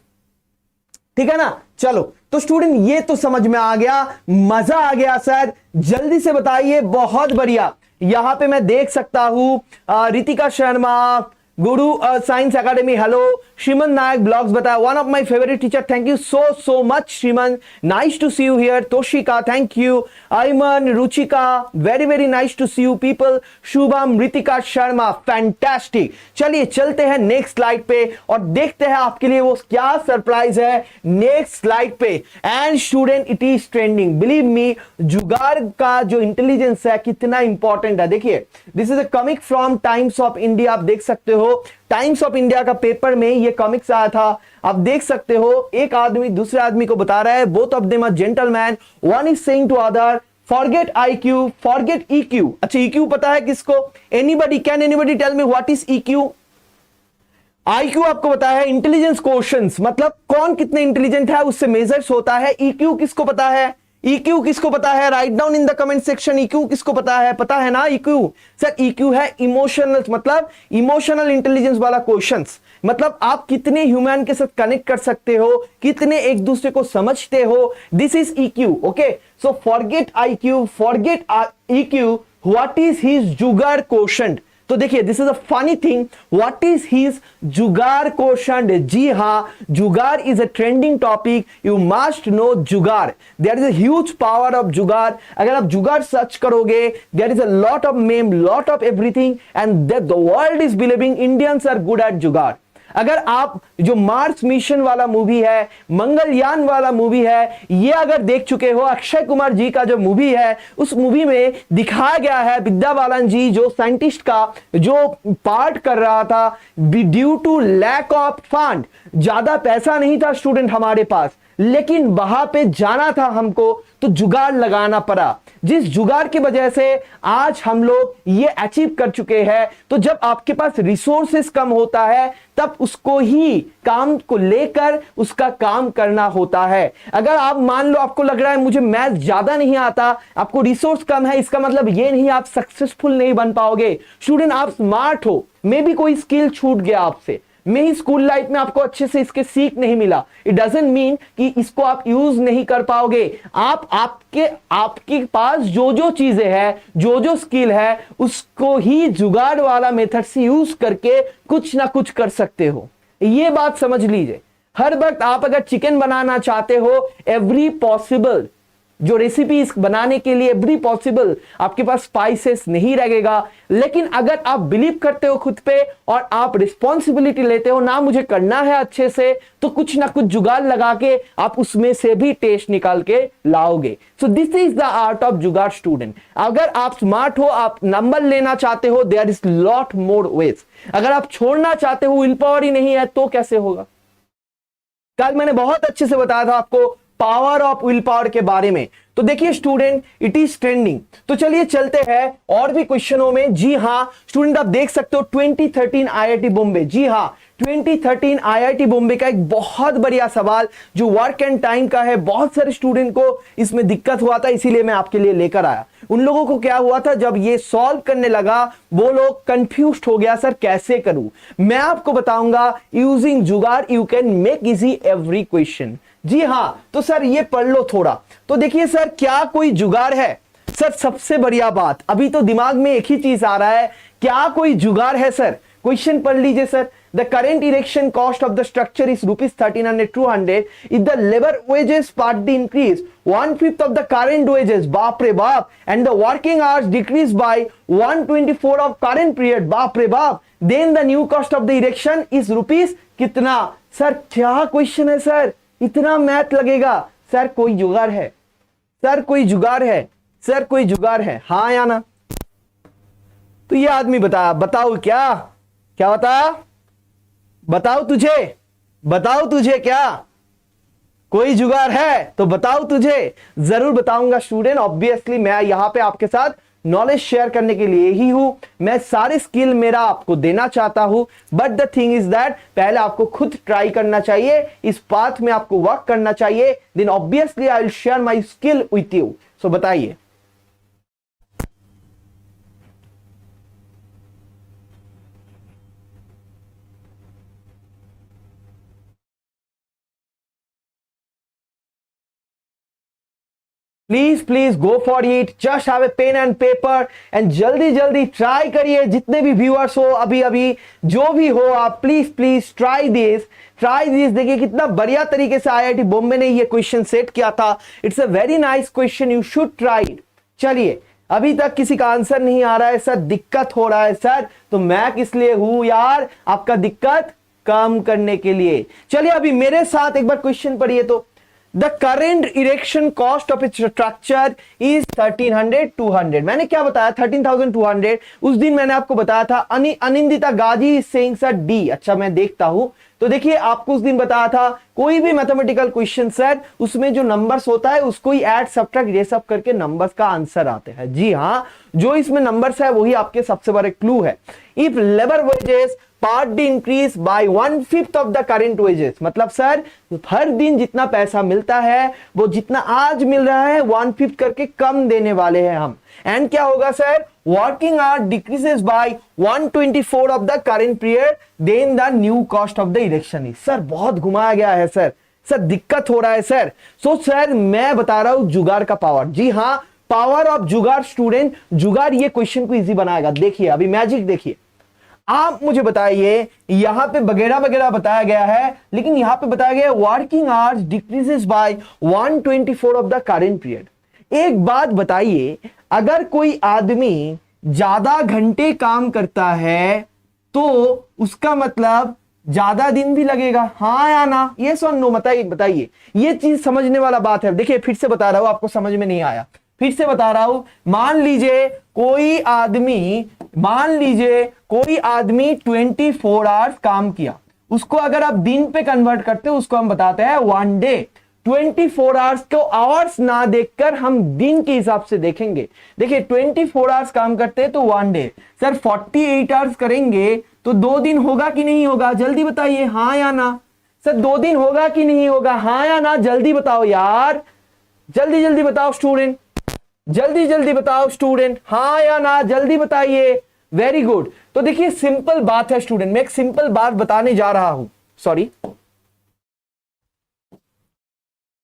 ठीक है ना। चलो तो स्टूडेंट ये तो समझ में आ गया, मजा आ गया सर, जल्दी से बताइए, बहुत बढ़िया। यहां पे मैं देख सकता हूं Ritika Sharma, Guru science academy, hello. Shriman Nayak blogs बताया, one of my favourite teacher, thank you so much Shriman, nice to see you here. Toshika thank you, Ayman, Ruchika very nice to see you people, Shubham, Ritika Sharma fantastic. चलिए चलते हैं नेक्स्ट स्लाइड पे और देखते हैं आपके लिए वो क्या सरप्राइज है नेक्स्ट स्लाइड पे। And student it is trending, believe me, जुगाड़ का जो इंटेलिजेंस है कितना इंपॉर्टेंट है। देखिए this is a comic from times of India, आप देख सकते हो टाइम्स ऑफ इंडिया का पेपर में ये कॉमिक्स आया था। आप देख सकते हो एक आदमी दूसरे आदमी को बता रहा है, both of them are gentleman, one is saying to other forget IQ, forget EQ। अच्छा EQ पता है किसको? Anybody, can anybody tell me what is EQ? IQ आपको पता है इंटेलिजेंस क्वोशंट्स, मतलब कौन कितने इंटेलिजेंट है उससे मेजर्स होता है। EQ किसको पता है? EQ किसको पता है? Right down in the comment section, EQ किसको पता है? पता है ना EQ? सर EQ है इमोशनल, मतलब इमोशनल इंटेलिजेंस वाला क्वेश्चंस, मतलब आप कितने ह्यूमन के साथ कनेक्ट कर सकते हो, कितने एक दूसरे को समझते हो, this is EQ। Okay, so forget IQ, forget EQ, what is his jugaad quotient. तो देखिए this is a funny thing, what is his jugaad quotient. जी हाँ, jugaad is a trending topic, you must know jugaad, there is a huge power of jugaad. अगर आप jugaad search करोगे, there is a lot of meme, lot of everything, and that the world is believing Indians are good at जुगाड़। अगर आप जो Mars mission वाला movie है, मंगलयान वाला मूवी है, ये अगर देख चुके हो, अक्षय कुमार जी का जो मूवी है, उस मूवी में दिखाया गया है विद्या बालन जी जो साइंटिस्ट का जो पार्ट कर रहा था, due to lack of fund, ज्यादा पैसा नहीं था स्टूडेंट हमारे पास, लेकिन वहां पे जाना था हमको, तो जुगाड़ लगाना पड़ा, जिस जुगाड़ की वजह से आज हम लोग ये अचीव कर चुके हैं। तो जब आपके पास रिसोर्सेस कम होता है, तब उसको ही काम को लेकर उसका काम करना होता है। अगर आप मान लो आपको लग रहा है मुझे मैथ ज्यादा नहीं आता, आपको रिसोर्स कम है, इसका मतलब ये नहीं आप सक्सेसफुल नहीं बन पाओगे। स्टूडेंट आप स्मार्ट हो, मे बी कोई स्किल छूट गया आपसे, में ही स्कूल लाइफ में आपको अच्छे से इसके सीख नहीं मिला, इट डजंट मीन कि इसको आप यूज नहीं कर पाओगे। आपके पास जो जो चीजें हैं, जो जो स्किल है, उसको ही जुगाड़ वाला मेथड से यूज करके कुछ ना कुछ कर सकते हो। ये बात समझ लीजिए। हर वक्त आप अगर चिकन बनाना चाहते हो, एवरी पॉसिबल जो रेसिपी बनाने के लिए एवरी पॉसिबल, आपके पास स्पाइसेस नहीं लगेगा, लेकिन अगर आप बिलीव करते हो खुद पे और आप रिस्पॉन्सिबिलिटी लेते हो ना, मुझे करना है अच्छे से, तो कुछ ना कुछ जुगाड़ लगा के आप उसमें से भी टेस्ट निकाल के लाओगे। So this is the art of jugaad student. अगर आप स्मार्ट हो, आप नंबर लेना चाहते हो, there is lot more ways. अगर आप छोड़ना चाहते हो, विल पावर ही नहीं है, तो कैसे होगा? कल मैंने बहुत अच्छे से बताया था आपको पावर ऑफ विल पावर के बारे में। तो देखिए स्टूडेंट इट इज ट्रेंडिंग। तो चलिए चलते हैं और भी क्वेश्चनों में। जी हाँ स्टूडेंट, आप देख सकते हो 2013 IIT बॉम्बे, जी हाँ 2013 आईआईटी बॉम्बे का एक बहुत बढ़िया सवाल जो वर्क एंड टाइम का है। बहुत सारे स्टूडेंट को इसमें दिक्कत हुआ था, इसीलिए मैं आपके लिए लेकर आया। उन लोगों को क्या हुआ था, जब ये सॉल्व करने लगा वो लोग कंफ्यूज हो गया, सर कैसे करूं। मैं आपको बताऊंगा using jugaad you can make easy every question. जी हां, तो सर ये पढ़ लो थोड़ा। तो देखिए सर, क्या कोई जुगाड़ है? सर सबसे बढ़िया बात, अभी तो दिमाग में एक ही चीज आ रहा है, क्या कोई जुगाड़ है? सर क्वेश्चन पढ़ लीजिए sir. The current erection cost of the structure is rupees 1300 200. If the labor wages partly increase 1/5 of the current wages, बाप रे बाप, and the working hours decrease by 1/24 of current period, बाप रे बाप, then the new cost of the erection is rupees कितना? Sir क्या question है sir, इतना मैथ लगेगा? सर कोई जुगाड़ है? सर कोई जुगाड़ है? सर कोई जुगाड़ है? हाँ या ना? तो ये आदमी बताओ क्या क्या बताया? बताओ तुझे क्या कोई जुगाड़ है? तो बताओ तुझे। जरूर बताऊंगा स्टूडेंट, ऑब्वियसली मैं यहां पे आपके साथ नॉलेज शेयर करने के लिए ही हूं। मैं सारे स्किल मेरा आपको देना चाहता हूं, but the thing is that पहले आपको खुद ट्राई करना चाहिए, इस पाथ में आपको वर्क करना चाहिए, then obviously I will share my skill with you. So बताइए। Please go for it, just have a pen and paper and जल्दी ट्राई करिए। जितने भी व्यूअर्स हो अभी जो भी हो आप, प्लीज ट्राई दिस। देखिए कितना बढ़िया तरीके से आईआईटी बॉम्बे ने ये क्वेश्चन सेट किया था। It's a very nice question, you should try it. चलिए, अभी तक किसी का आंसर नहीं आ रहा है सर, दिक्कत हो रहा है सर, तो मैं किस लिए हूं यार, आपका दिक्कत कम करने के लिए। चलिए अभी मेरे साथ एक बार क्वेश्चन पढ़िए। तो The current erection cost of its structure is 1300-200. मैंने क्या बताया? 13,200। उस दिन मैंने आपको बताया था अनिंदिता गाजी is saying सर डी। अच्छा मैं देखता हूं। तो देखिए आपको उस दिन बताया था कोई भी मैथमेटिकल क्वेश्चन सर, उसमें जो नंबर्स होता है उसको ही ऐड सब्ट्रैक्ट ये सब करके नंबर्स का आंसर आते हैं। जी हाँ, जो इसमें नंबर्स है वही आपके सबसे बड़े क्लू है। If labour wages part increase by 1/5 of the current wages, मतलब सर हर दिन जितना पैसा मिलता है वो जितना आज मिल रहा है 1/5 करके कम देने वाले हैं हम। एंड क्या होगा sir? Working hour decreases by 1/24 of the current period, then the new cost of the erection is. Sir बहुत घुमाया गया है सर दिक्कत हो रहा है सर। सो सर मैं बता रहा हूं जुगाड़ का पावर। जी हाँ, पावर ऑफ जुगाड़ स्टूडेंट। जुगाड़ ये क्वेश्चन को इजी बनाएगा। देखिए अभी मैजिक देखिए। आप मुझे बताइए, यहां पे वगैरह वगैरह बताया गया है, लेकिन यहां पे बताया गया working hours decreases by 1/24 of the current period. एक बात बताइए, अगर कोई आदमी ज्यादा घंटे काम करता है तो उसका मतलब ज्यादा दिन भी लगेगा, हाँ या ना? ये सुन लो, बताइए। ये चीज समझने वाला बात है। देखिए फिर से बता रहा हूं, आपको समझ में नहीं आया, फिर से बता रहा हूं। मान लीजिए कोई आदमी 24 आवर्स काम किया, उसको अगर आप दिन पे कन्वर्ट करते हो उसको हम बताते हैं 1 डे। 24 आवर्स को आवर्स ना देखकर हम दिन के हिसाब से देखेंगे। देखिए 24 आवर्स काम करते हैं तो 1 डे। सर 48 आवर्स करेंगे तो 2 दिन होगा कि नहीं होगा? जल्दी बताइए, हाँ या ना? सर 2 दिन होगा कि नहीं होगा? हाँ या ना? जल्दी बताओ यार, जल्दी बताओ स्टूडेंट, जल्दी बताओ स्टूडेंट, हाँ या ना? जल्दी बताइए। Very good. तो देखिए सिंपल बात है स्टूडेंट, मैं एक सिंपल बात बताने जा रहा हूं।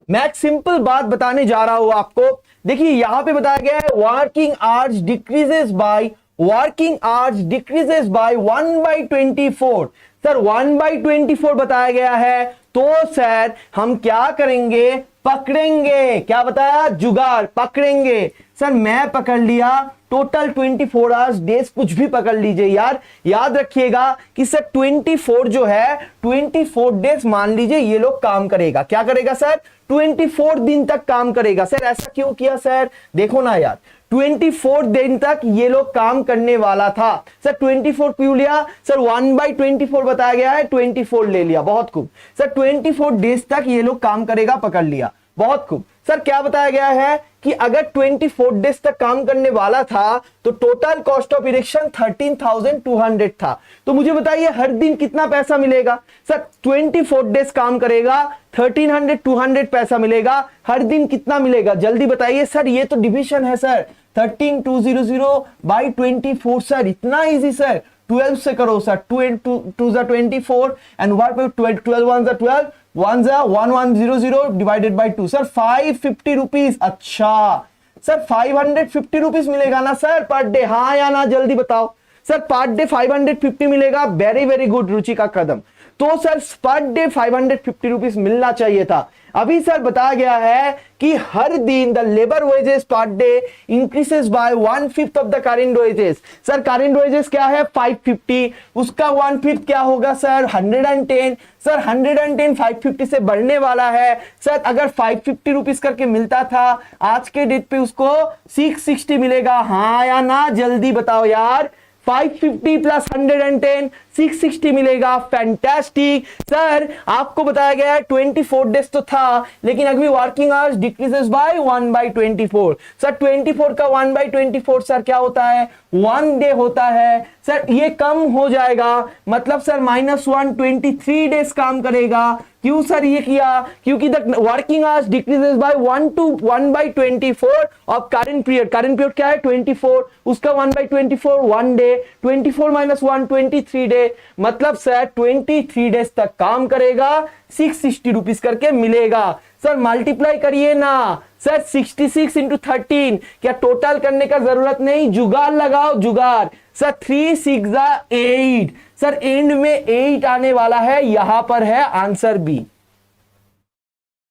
मैं एक सिंपल बात बताने जा रहा हूं आपको। देखिए यहां पे बताया गया है working hours decreases by 1/24। Sir 1/24 बताया गया है, तो सर हम क्या करेंगे? पकड़ेंगे। क्या बताया? जुगाड़ पकड़ेंगे। सर मैं पकड़ लिया टोटल 24 आवर्स डेज, कुछ भी पकड़ लीजिए यार। याद रखिएगा कि सर 24 जो है 24 डेज मान लीजिए ये लोग काम करेगा। क्या करेगा सर? 24 दिन तक काम करेगा। सर ऐसा क्यों किया सर? देखो ना यार, 24 दिन तक ये लोग काम करने वाला था। सर 24 क्यों लिया? सर 1/24 बताया गया है, 24 ले लिया। बहुत खूब। सर 24 डेज तक ये लोग काम करेगा, पकड़ लिया। बहुत खूब। सर क्या बताया गया है कि अगर 24 डेज तक काम करने वाला था तो टोटल कॉस्ट ऑफ इरेक्शन 13,200 था। तो मुझे बताइए हर दिन कितना पैसा मिलेगा। सर 24 डेज काम करेगा 13,200 पैसा मिलेगा, हर दिन कितना मिलेगा जल्दी बताइए। सर ये तो डिविजन है सर, 13,200 बाई 24 सर, इतना इजी सर। 12 से करो sir, 2 into 2 is 24 and what 12 1 is 12 1 is 1100 divided by 2 sir 550 rupees. अच्छा सर 550 रुपीज मिलेगा ना सर पर डे, हाँ या ना जल्दी बताओ। सर पर डे 550 मिलेगा, वेरी वेरी गुड रुचि का कदम। तो सर पर डे 550 रुपीज मिलना चाहिए था। अभी सर बताया गया है कि हर दिन the labour wages per day increases by 1/5 of the current wages. Sir current wages क्या है 550, उसका 1/5 क्या होगा सर 110। सर 110 550 से बढ़ने वाला है। सर अगर 550 रुपीज करके मिलता था आज के डेट पे उसको 660 मिलेगा, हाँ या ना जल्दी बताओ यार। 550 प्लस 110 660 मिलेगा, फैंटास्टिक। सर आपको बताया गया है 24 डेज तो था लेकिन अभी working hours decreases by 1/24। Sir 24 का 1/24 सर क्या होता है 1 डे होता है। सर ये कम हो जाएगा मतलब सर -123 डेज काम करेगा। क्यों सर ये किया, क्योंकि the working hours decreases by 1/24 of current period. Current period क्या है 24, उसका 1/24 1 डे, 24 - 1 23 डे, मतलब सर 23 डेज तक काम करेगा 660 रुपीज करके मिलेगा। सर मल्टीप्लाई करिए ना सर 66 into 13, क्या टोटल करने का जरूरत नहीं, जुगाड़ लगाओ जुगाड़। सर 3 6 8, सर एंड में 8 आने वाला है, यहां पर है आंसर बी।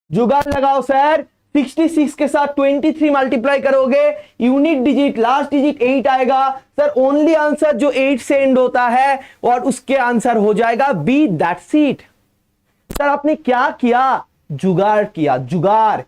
जुगाड़ लगाओ सर, 66 के साथ 23 मल्टीप्लाई करोगे, यूनिट डिजिट लास्ट डिजिट 8 आएगा। सर ओनली आंसर जो 8 से एंड होता है और उसके आंसर हो जाएगा बी, दैट्स इट। सर आपने क्या किया, जुगाड़ किया। जुगाड़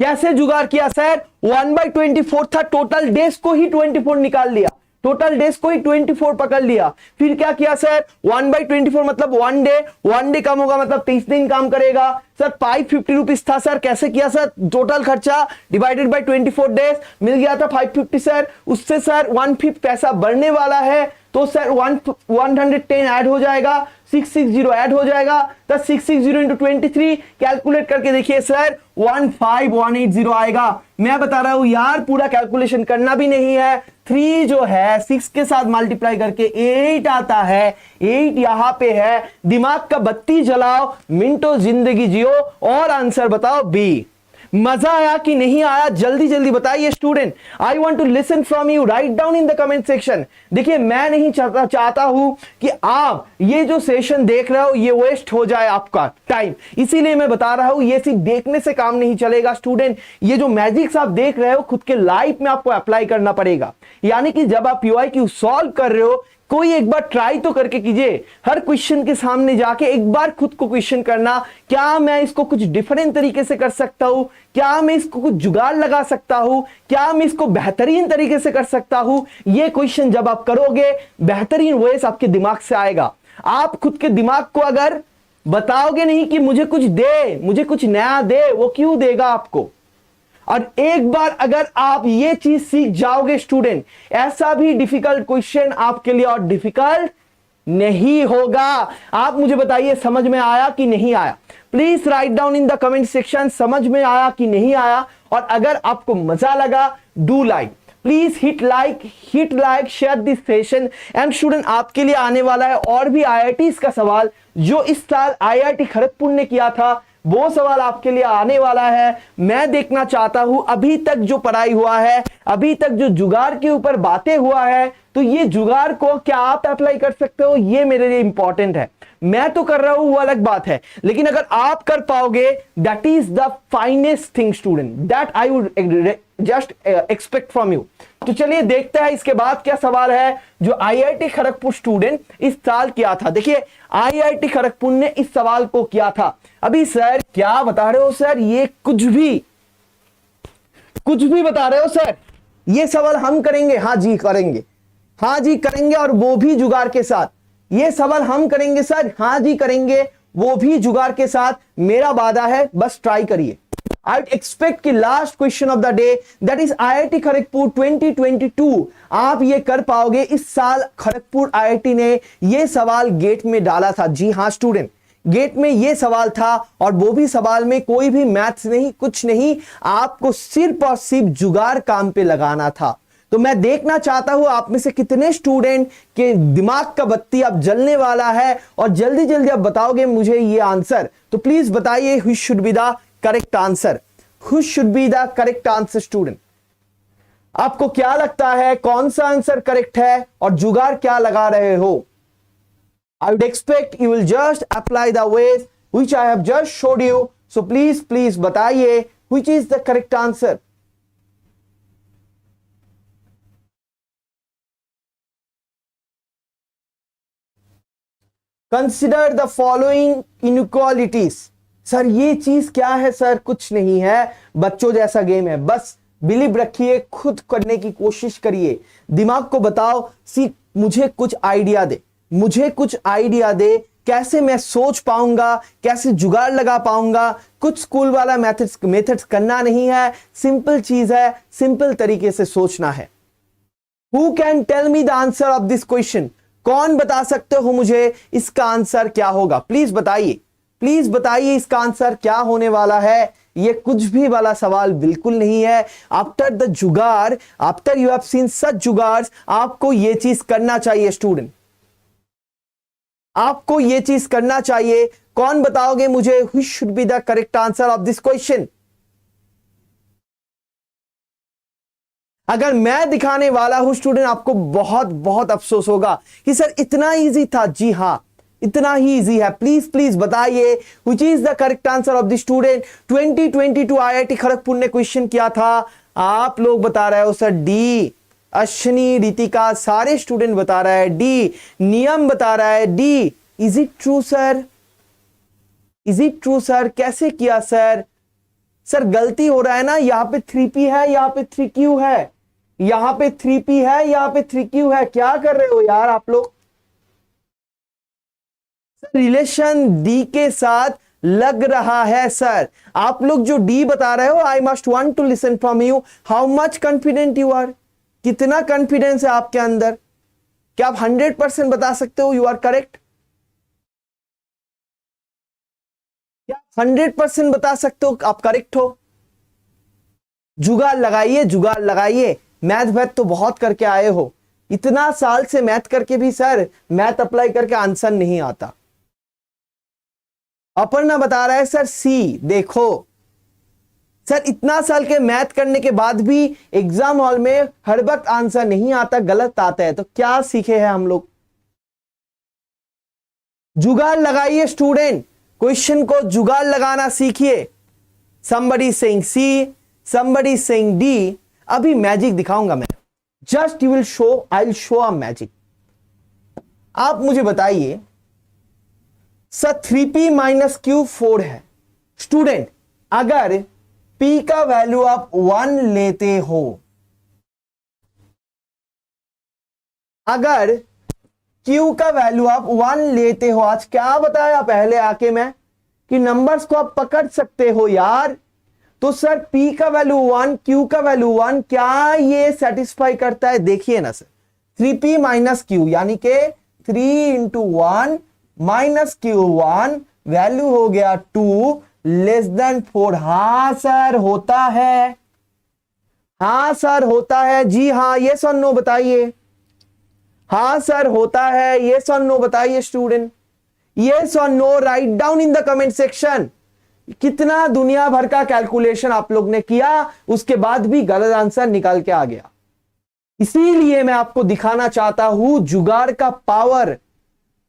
कैसे जुगाड़ किया सर, 1/24 था, टोटल डेज को ही 24 निकाल लिया, टोटल डेज को ही 24 पकड़ लिया। फिर क्या किया सर 1/24 मतलब 1 डे, 1 डे कम होगा मतलब 23 दिन काम करेगा। सर 550 रुपीज था सर, कैसे किया सर, टोटल खर्चा डिवाइडेड बाय 24 डेज मिल गया था 550 सर, उससे सर 1/5 पैसा बढ़ने वाला है तो सर 110 ऐड हो जाएगा, 660 ऐड हो जाएगा, तो 660 into 23 कैलकुलेट करके देखिए सर 15180 आएगा। मैं बता रहा हूं यार पूरा कैलकुलेशन करना भी नहीं है, 3 जो है 6 के साथ मल्टीप्लाई करके 8 आता है, 8 यहां पे है। दिमाग का बत्ती जलाओ, मिनटों जिंदगी जियो और आंसर बताओ बी। मजा आया कि नहीं आया जल्दी जल्दी बताइए student. I want to listen from you, write down in the comment section. देखिए मैं नहीं चाहता हूं कि आप ये जो सेशन देख रहे हो ये वेस्ट हो जाए आपका टाइम, इसीलिए मैं बता रहा हूं ये सिर्फ देखने से काम नहीं चलेगा स्टूडेंट। ये जो मैजिक्स आप देख रहे हो खुद के लाइफ में आपको अप्लाई करना पड़ेगा। यानी कि जब आप PYQ सॉल्व कर रहे हो कोई एक बार ट्राई तो करके कीजिए, हर क्वेश्चन के सामने जाके एक बार खुद को क्वेश्चन करना, क्या मैं इसको कुछ डिफरेंट तरीके से कर सकता हूं, क्या मैं इसको कुछ जुगाड़ लगा सकता हूं, क्या मैं इसको बेहतरीन तरीके से कर सकता हूं। ये क्वेश्चन जब आप करोगे बेहतरीन वेस आपके दिमाग से आएगा। आप खुद के दिमाग को अगर बताओगे नहीं कि मुझे कुछ दे, मुझे कुछ नया दे, वो क्यों देगा आपको। और एक बार अगर आप ये चीज सीख जाओगे स्टूडेंट, ऐसा भी डिफिकल्ट क्वेश्चन आपके लिए और डिफिकल्ट नहीं होगा। आप मुझे बताइए समझ में आया कि नहीं आया, please right down in the comment section समझ में आया कि नहीं आया। और अगर आपको मजा लगा do like, please hit like share this session. And student आपके लिए आने वाला है और भी IITs का सवाल जो इस साल IIT खड़गपुर ने किया था, वो सवाल आपके लिए आने वाला है। मैं देखना चाहता हूं अभी तक जो पढ़ाई हुआ है, अभी तक जो जुगाड़ के ऊपर बातें हुआ है, तो ये जुगाड़ को क्या आप अप्लाई कर सकते हो, ये मेरे लिए इंपॉर्टेंट है। मैं तो कर रहा हूं वो अलग बात है, लेकिन अगर आप कर पाओगे that is the finest thing student, that I would just expect from you. तो चलिए देखते हैं इसके बाद क्या सवाल है जो IIT खड़गपुर स्टूडेंट इस साल किया था। देखिए IIT खड़गपुर ने इस सवाल को किया था। अभी सर क्या बता रहे हो सर, ये कुछ भी बता रहे हो सर, ये सवाल हम करेंगे, हाँ जी करेंगे, हाँ जी करेंगे, और वो भी जुगाड़ के साथ। ये सवाल हम करेंगे सर, हाँ जी करेंगे, वो भी जुगाड़ के साथ। मेरा वादा है, बस ट्राई करिए। आई एक्सपेक्ट कि last question of the day that is IIT Kharagpur 2022 आप ये कर पाओगे। इस साल खड़गपुर आईआईटी ने ये सवाल गेट में डाला था। जी हां स्टूडेंट, गेट में ये सवाल था और वो भी सवाल में कोई भी मैथ्स नहीं, कुछ नहीं, आपको सिर्फ और सिर्फ जुगाड़ काम पे लगाना था। तो मैं देखना चाहता हूं आप में से कितने स्टूडेंट के दिमाग का बत्ती अब जलने वाला है और जल्दी जल्दी अब बताओगे मुझे ये आंसर। तो प्लीज बताइए which should be the correct answer, which should be the correct answer student. आपको क्या लगता है कौन सा आंसर करेक्ट है और जुगाड़ क्या लगा रहे हो? I would expect you will just apply the ways which I have just showed you. So please बताइए which is the correct answer. Consider the following inequalities. Sir ये चीज क्या है सर? कुछ नहीं है, बच्चों जैसा गेम है, बस बिलीव रखिए, खुद करने की कोशिश करिए, दिमाग को बताओ मुझे कुछ आइडिया दे, मुझे कुछ आइडिया दे, कैसे मैं सोच पाऊंगा, कैसे जुगाड़ लगा पाऊंगा। कुछ स्कूल वाला मेथड्स करना नहीं है, सिंपल चीज है, सिंपल तरीके से सोचना है। Who can tell me the answer of this question? कौन बता सकते हो मुझे इसका आंसर क्या होगा? प्लीज बताइए इसका आंसर क्या होने वाला है। ये कुछ भी वाला सवाल बिल्कुल नहीं है। आफ्टर द जुगाड़, आफ्टर यू हैव सीन सच जुगाड़, आपको ये चीज करना चाहिए स्टूडेंट, आपको ये चीज करना चाहिए। कौन बताओगे मुझे which should be the correct answer of this question? अगर मैं दिखाने वाला हूं स्टूडेंट, आपको बहुत बहुत अफसोस होगा कि सर इतना इजी था। जी हां, इतना ही इजी है। प्लीज बताइए which is the correct answer of the student. 2022 IIT Kharagpur ने क्वेश्चन किया था, आप लोग बता रहे हो सर डी। अश्विनी, रितिका, सारे स्टूडेंट बता रहा है डी। नियम बता रहा है D. Is it true sir? Is it true sir? कैसे किया सर? सर गलती हो रहा है ना, यहां पे 3p है, यहां पे 3q है, यहां पे 3p है, यहां पे 3q है। क्या कर रहे हो यार आप लोग? रिलेशन डी के साथ लग रहा है सर। आप लोग जो डी बता रहे हो, I must want to listen from you, how much confident you are? कितना कॉन्फिडेंस है आपके अंदर? क्या आप 100% बता सकते हो यू आर करेक्ट? क्या 100% बता सकते हो आप करेक्ट हो? जुगाड़ लगाइए, जुगाड़ लगाइए। मैथ तो बहुत करके आए हो, इतना साल से मैथ करके भी सर मैथ अप्लाई करके आंसर नहीं आता। अपर्णा बता रहा है सर सी। देखो सर, इतना साल के मैथ करने के बाद भी एग्जाम हॉल में हर वक्त आंसर नहीं आता, गलत आता है, तो क्या सीखे हैं हम लोग? जुगाड़ लगाइए स्टूडेंट, क्वेश्चन को जुगाड़ लगाना सीखिए। somebody saying C, somebody saying D। अभी मैजिक दिखाऊंगा मैं, just you will show, I will show a magic. आप मुझे बताइए सर 3p माइनस क्यू 4 है स्टूडेंट। अगर p का वैल्यू आप 1 लेते हो, अगर q का वैल्यू आप 1 लेते हो, आज क्या बताया पहले आके मैं कि नंबर्स को आप पकड़ सकते हो यार। तो सर p का वैल्यू 1, q का वैल्यू 1, क्या ये सेटिस्फाई करता है? देखिए ना सर, 3p माइनस क्यू यानी कि 3 इंटू 1 माइनस Q1 वैल्यू हो गया 2 लेस देन 4। हां सर होता है, हां सर होता है। जी हां, यस और नो बताइए। हां सर होता है, यस और नो बताइए स्टूडेंट। यस और no write down in the comment section. कितना दुनिया भर का कैलकुलेशन आप लोग ने किया, उसके बाद भी गलत आंसर निकाल के आ गया। इसीलिए मैं आपको दिखाना चाहता हूं जुगाड़ का power,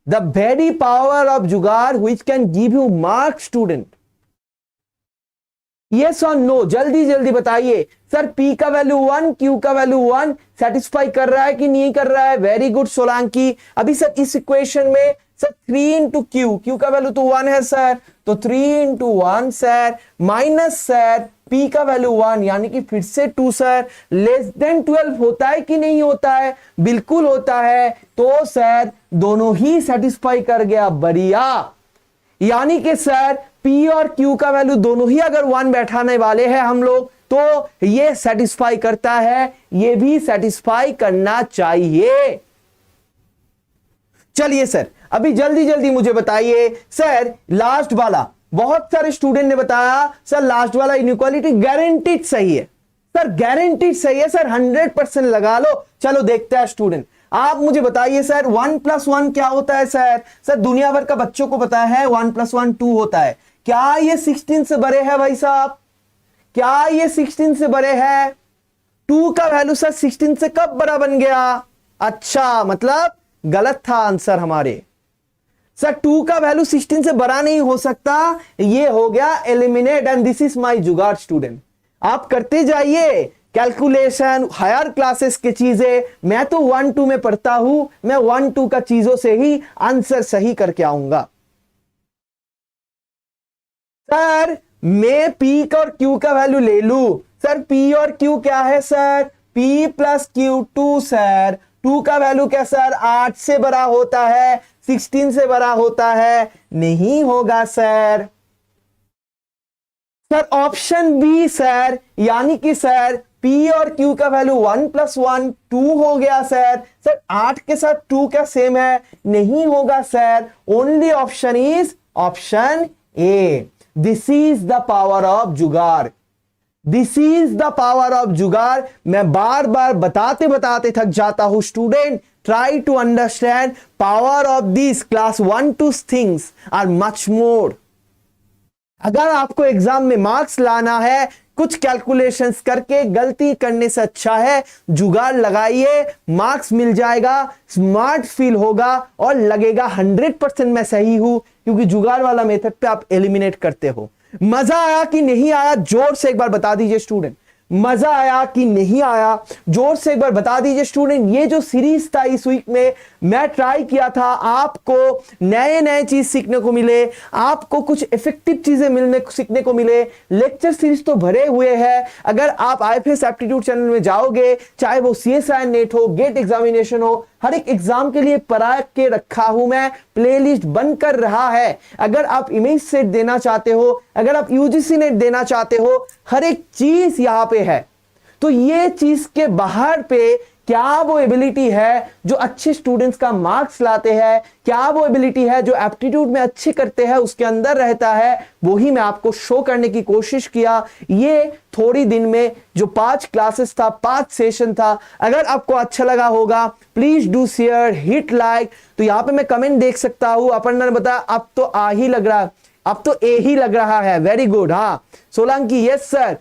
the very power of जुगाड़ which can give you marks student। yes or no जल्दी जल्दी बताइए। सर p का वैल्यू 1, q का वैल्यू 1 सेटिस्फाई कर रहा है कि नहीं कर रहा है? Very good Solanki. अभी सर इस इक्वेशन में सर 3 इंटू q का वैल्यू तो 1 है सर, तो 3 into 1 sir minus sir p का वैल्यू 1 यानी कि फिर से 2 सर, लेस देन 12 होता है कि नहीं होता है? बिल्कुल होता है। तो सर दोनों ही सेटिस्फाई कर गया, बढ़िया। यानी कि सर P और Q का वैल्यू दोनों ही अगर 1 बैठाने वाले हैं हम लोग, तो ये सेटिस्फाई करता है, ये भी सेटिस्फाई करना चाहिए। चलिए सर, अभी जल्दी जल्दी मुझे बताइए सर, लास्ट वाला बहुत सारे स्टूडेंट ने बताया सर लास्ट वाला इनइक्वालिटी गारंटीड सही है। सर गारंटीड सही है सर, 100% लगा लो। चलो देखते हैं स्टूडेंट, आप मुझे बताइए सर 1 + 1 क्या होता है सर? सर दुनिया भर का बच्चों को पता है 1 + 1 2 होता है। क्या ये 16 से बड़े है भाई साहब? क्या ये 16 से बड़े है? 2 का वैल्यू सर 16 से कब बड़ा बन गया? अच्छा, मतलब गलत था आंसर हमारे। सर 2 का वैल्यू 16 से बड़ा नहीं हो सकता, ये हो गया eliminate, and this is my जुगाड़ स्टूडेंट। आप करते जाइए कैलकुलेशन, हायर क्लासेस की चीजें। मैं तो 1 2 में पढ़ता हूं, मैं 1 2 का चीजों से ही आंसर सही करके आऊंगा। सर मैं P और Q का वैल्यू ले लू। सर P और Q क्या है सर? P + Q 2 sir. 2 का वैल्यू क्या सर? 8 से बड़ा होता है, 16 से बड़ा होता है? नहीं होगा sir. Sir option B sir, यानी कि सर P और Q का वैल्यू 1 + 1 2 हो गया सर। सर 8 के साथ 2 क्या सेम है? नहीं होगा sir. Only option is option A. This is the power of jugaad. This is the power of jugaad. मैं बार बार बताते बताते थक जाता हूं student. Try to understand power of this class 1 2 things are much more. अगर आपको एग्जाम में मार्क्स लाना है, कुछ कैलकुलेशंस करके गलती करने से अच्छा है जुगाड़ लगाइए, मार्क्स मिल जाएगा, स्मार्ट फील होगा और लगेगा 100% मैं सही हूं, क्योंकि जुगाड़ वाला मेथड पे आप एलिमिनेट करते हो। मजा आया कि नहीं आया? जोर से एक बार बता दीजिए स्टूडेंट। मजा आया कि नहीं आया? जोर से एक बार बता दीजिए स्टूडेंट। ये जो सीरीज था इस वीक में मैं ट्राई किया था, आपको नए नए चीज सीखने को मिले, आपको कुछ इफेक्टिव चीजें सीखने को मिले। लेक्चर सीरीज तो भरे हुए हैं। अगर आप IFAS एप्टीट्यूड चैनल में जाओगे, चाहे वो CSIR नेट हो, गेट एग्जामिनेशन हो, हर एक एग्जाम के लिए पढ़ा के रखा हूं मैं, प्लेलिस्ट बनकर रहा है। अगर आप इमेज सेट देना चाहते हो, अगर आप UGC नेट देना चाहते हो, हर एक चीज यहां पे है। तो ये चीज के बाहर पे क्या वो एबिलिटी है जो अच्छे स्टूडेंट्स का मार्क्स लाते हैं, क्या वो एबिलिटी है जो एप्टीट्यूड में अच्छे करते हैं उसके अंदर रहता है, वो ही मैं आपको शो करने की कोशिश किया। ये थोड़ी दिन में जो 5 क्लासेस था, 5 सेशन था, अगर आपको अच्छा लगा होगा please do share, hit like. तो यहां पे मैं कमेंट देख सकता हूं, अपर्णा ने बताया अब तो आ ही लग रहा, अब तो ए ही लग रहा है। Very good. हाँ सोलंकी, यस सर।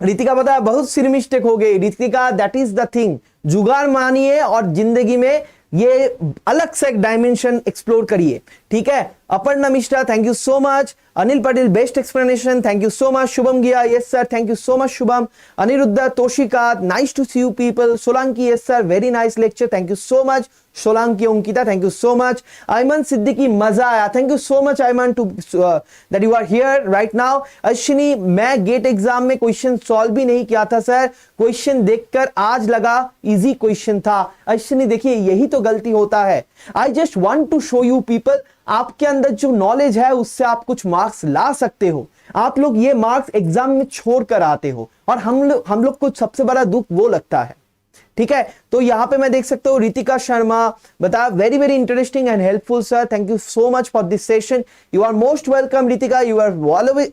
रितिका बताया बहुत सी मिस्टेक हो गई। Ritika, that is the thing, जुगाड़ मानिए और जिंदगी में ये अलग से एक डायमेंशन एक्सप्लोर करिए, ठीक है। Aparna Mishra, thank you so much. Anil Patel, best explanation, thank you so much. Shubham Giya, yes sir, thank you so much Shubham. Aniruddh, Toshika, nice to see you people. Solanki, yes sir, very nice lecture, thank you so much. Solanki Ankita, thank you so much. Ayman Siddiqui, मजा आया, thank you so much Ayman to that you are here right now. Ashwini, मैं gate exam में question solve भी नहीं किया था sir, question देखकर आज लगा इजी क्वेश्चन था। अश्विनी देखिए यही तो गलती होता है। I just want to show you people, आपके अंदर जो नॉलेज है उससे आप कुछ मार्क्स ला सकते हो। आप लोग ये मार्क्स एग्जाम में छोड़ कर आते हो और हम लोग को सबसे बड़ा दुख वो लगता है, ठीक है। तो यहां पे मैं देख सकता हूं रितिका शर्मा बता, very very interesting and helpful sir, thank you so much for this session. You are most welcome Ritika, you are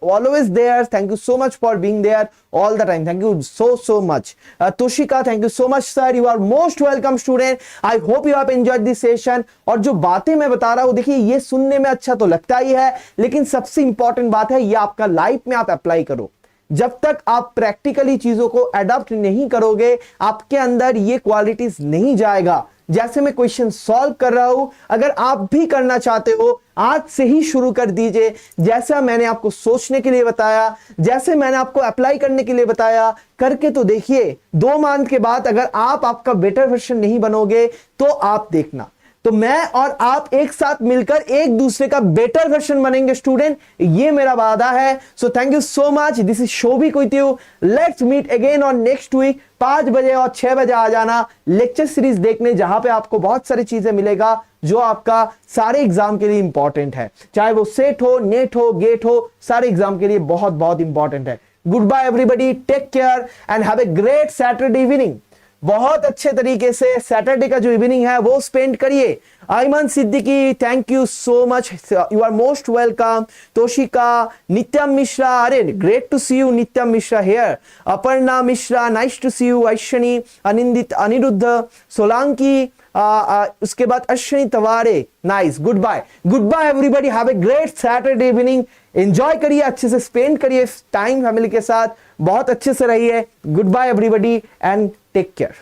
always there, thank you so much for being there all the time, thank you so much. Tushika, thank you so much sir, you are most welcome student, I hope you have enjoyed this session. और जो बातें मैं बता रहा हूं देखिए ये सुनने में अच्छा तो लगता ही है, लेकिन सबसे इंपॉर्टेंट बात है ये आपका लाइफ में आप अप्लाई करो। जब तक आप प्रैक्टिकली चीजों को अडॉप्ट नहीं करोगे आपके अंदर ये क्वालिटीज नहीं जाएगा। जैसे मैं क्वेश्चन सॉल्व कर रहा हूं, अगर आप भी करना चाहते हो आज से ही शुरू कर दीजिए। जैसा मैंने आपको सोचने के लिए बताया, जैसे मैंने आपको अप्लाई करने के लिए बताया, करके तो देखिए। 2 मंथ के बाद अगर आप आपका बेटर वर्जन नहीं बनोगे तो आप देखना, तो मैं और आप एक साथ मिलकर एक दूसरे का बेटर वर्जन बनेंगे स्टूडेंट, ये मेरा वादा है। So thank you so much, this is Shobhik with you. Let's meet again on next week 5 बजे और 6 बजे आ जाना लेक्चर सीरीज देखने, जहां पे आपको बहुत सारी चीजें मिलेगा जो आपका सारे एग्जाम के लिए इंपॉर्टेंट है, चाहे वो सेट हो, नेट हो, गेट हो, सारे एग्जाम के लिए बहुत बहुत इंपॉर्टेंट है। Goodbye everybody, take care and have a great Saturday evening. बहुत अच्छे तरीके से सैटरडे का जो इवनिंग है वो स्पेंड करिए। Ayman Siddiqui, thank you so much, you are most welcome. Toshika, Nityam Mishra, अरे great to see you Nityam Mishra here. Aparna Mishra, nice to see you. Ashwini, Anindit, Aniruddh, Solanki, उसके बाद Ashwini Taware, nice. Goodbye everybody, have a great Saturday evening. Enjoy करिए, अच्छे से स्पेंड करिए टाइम फैमिली के साथ, बहुत अच्छे से रहिए। Goodbye everybody and take care.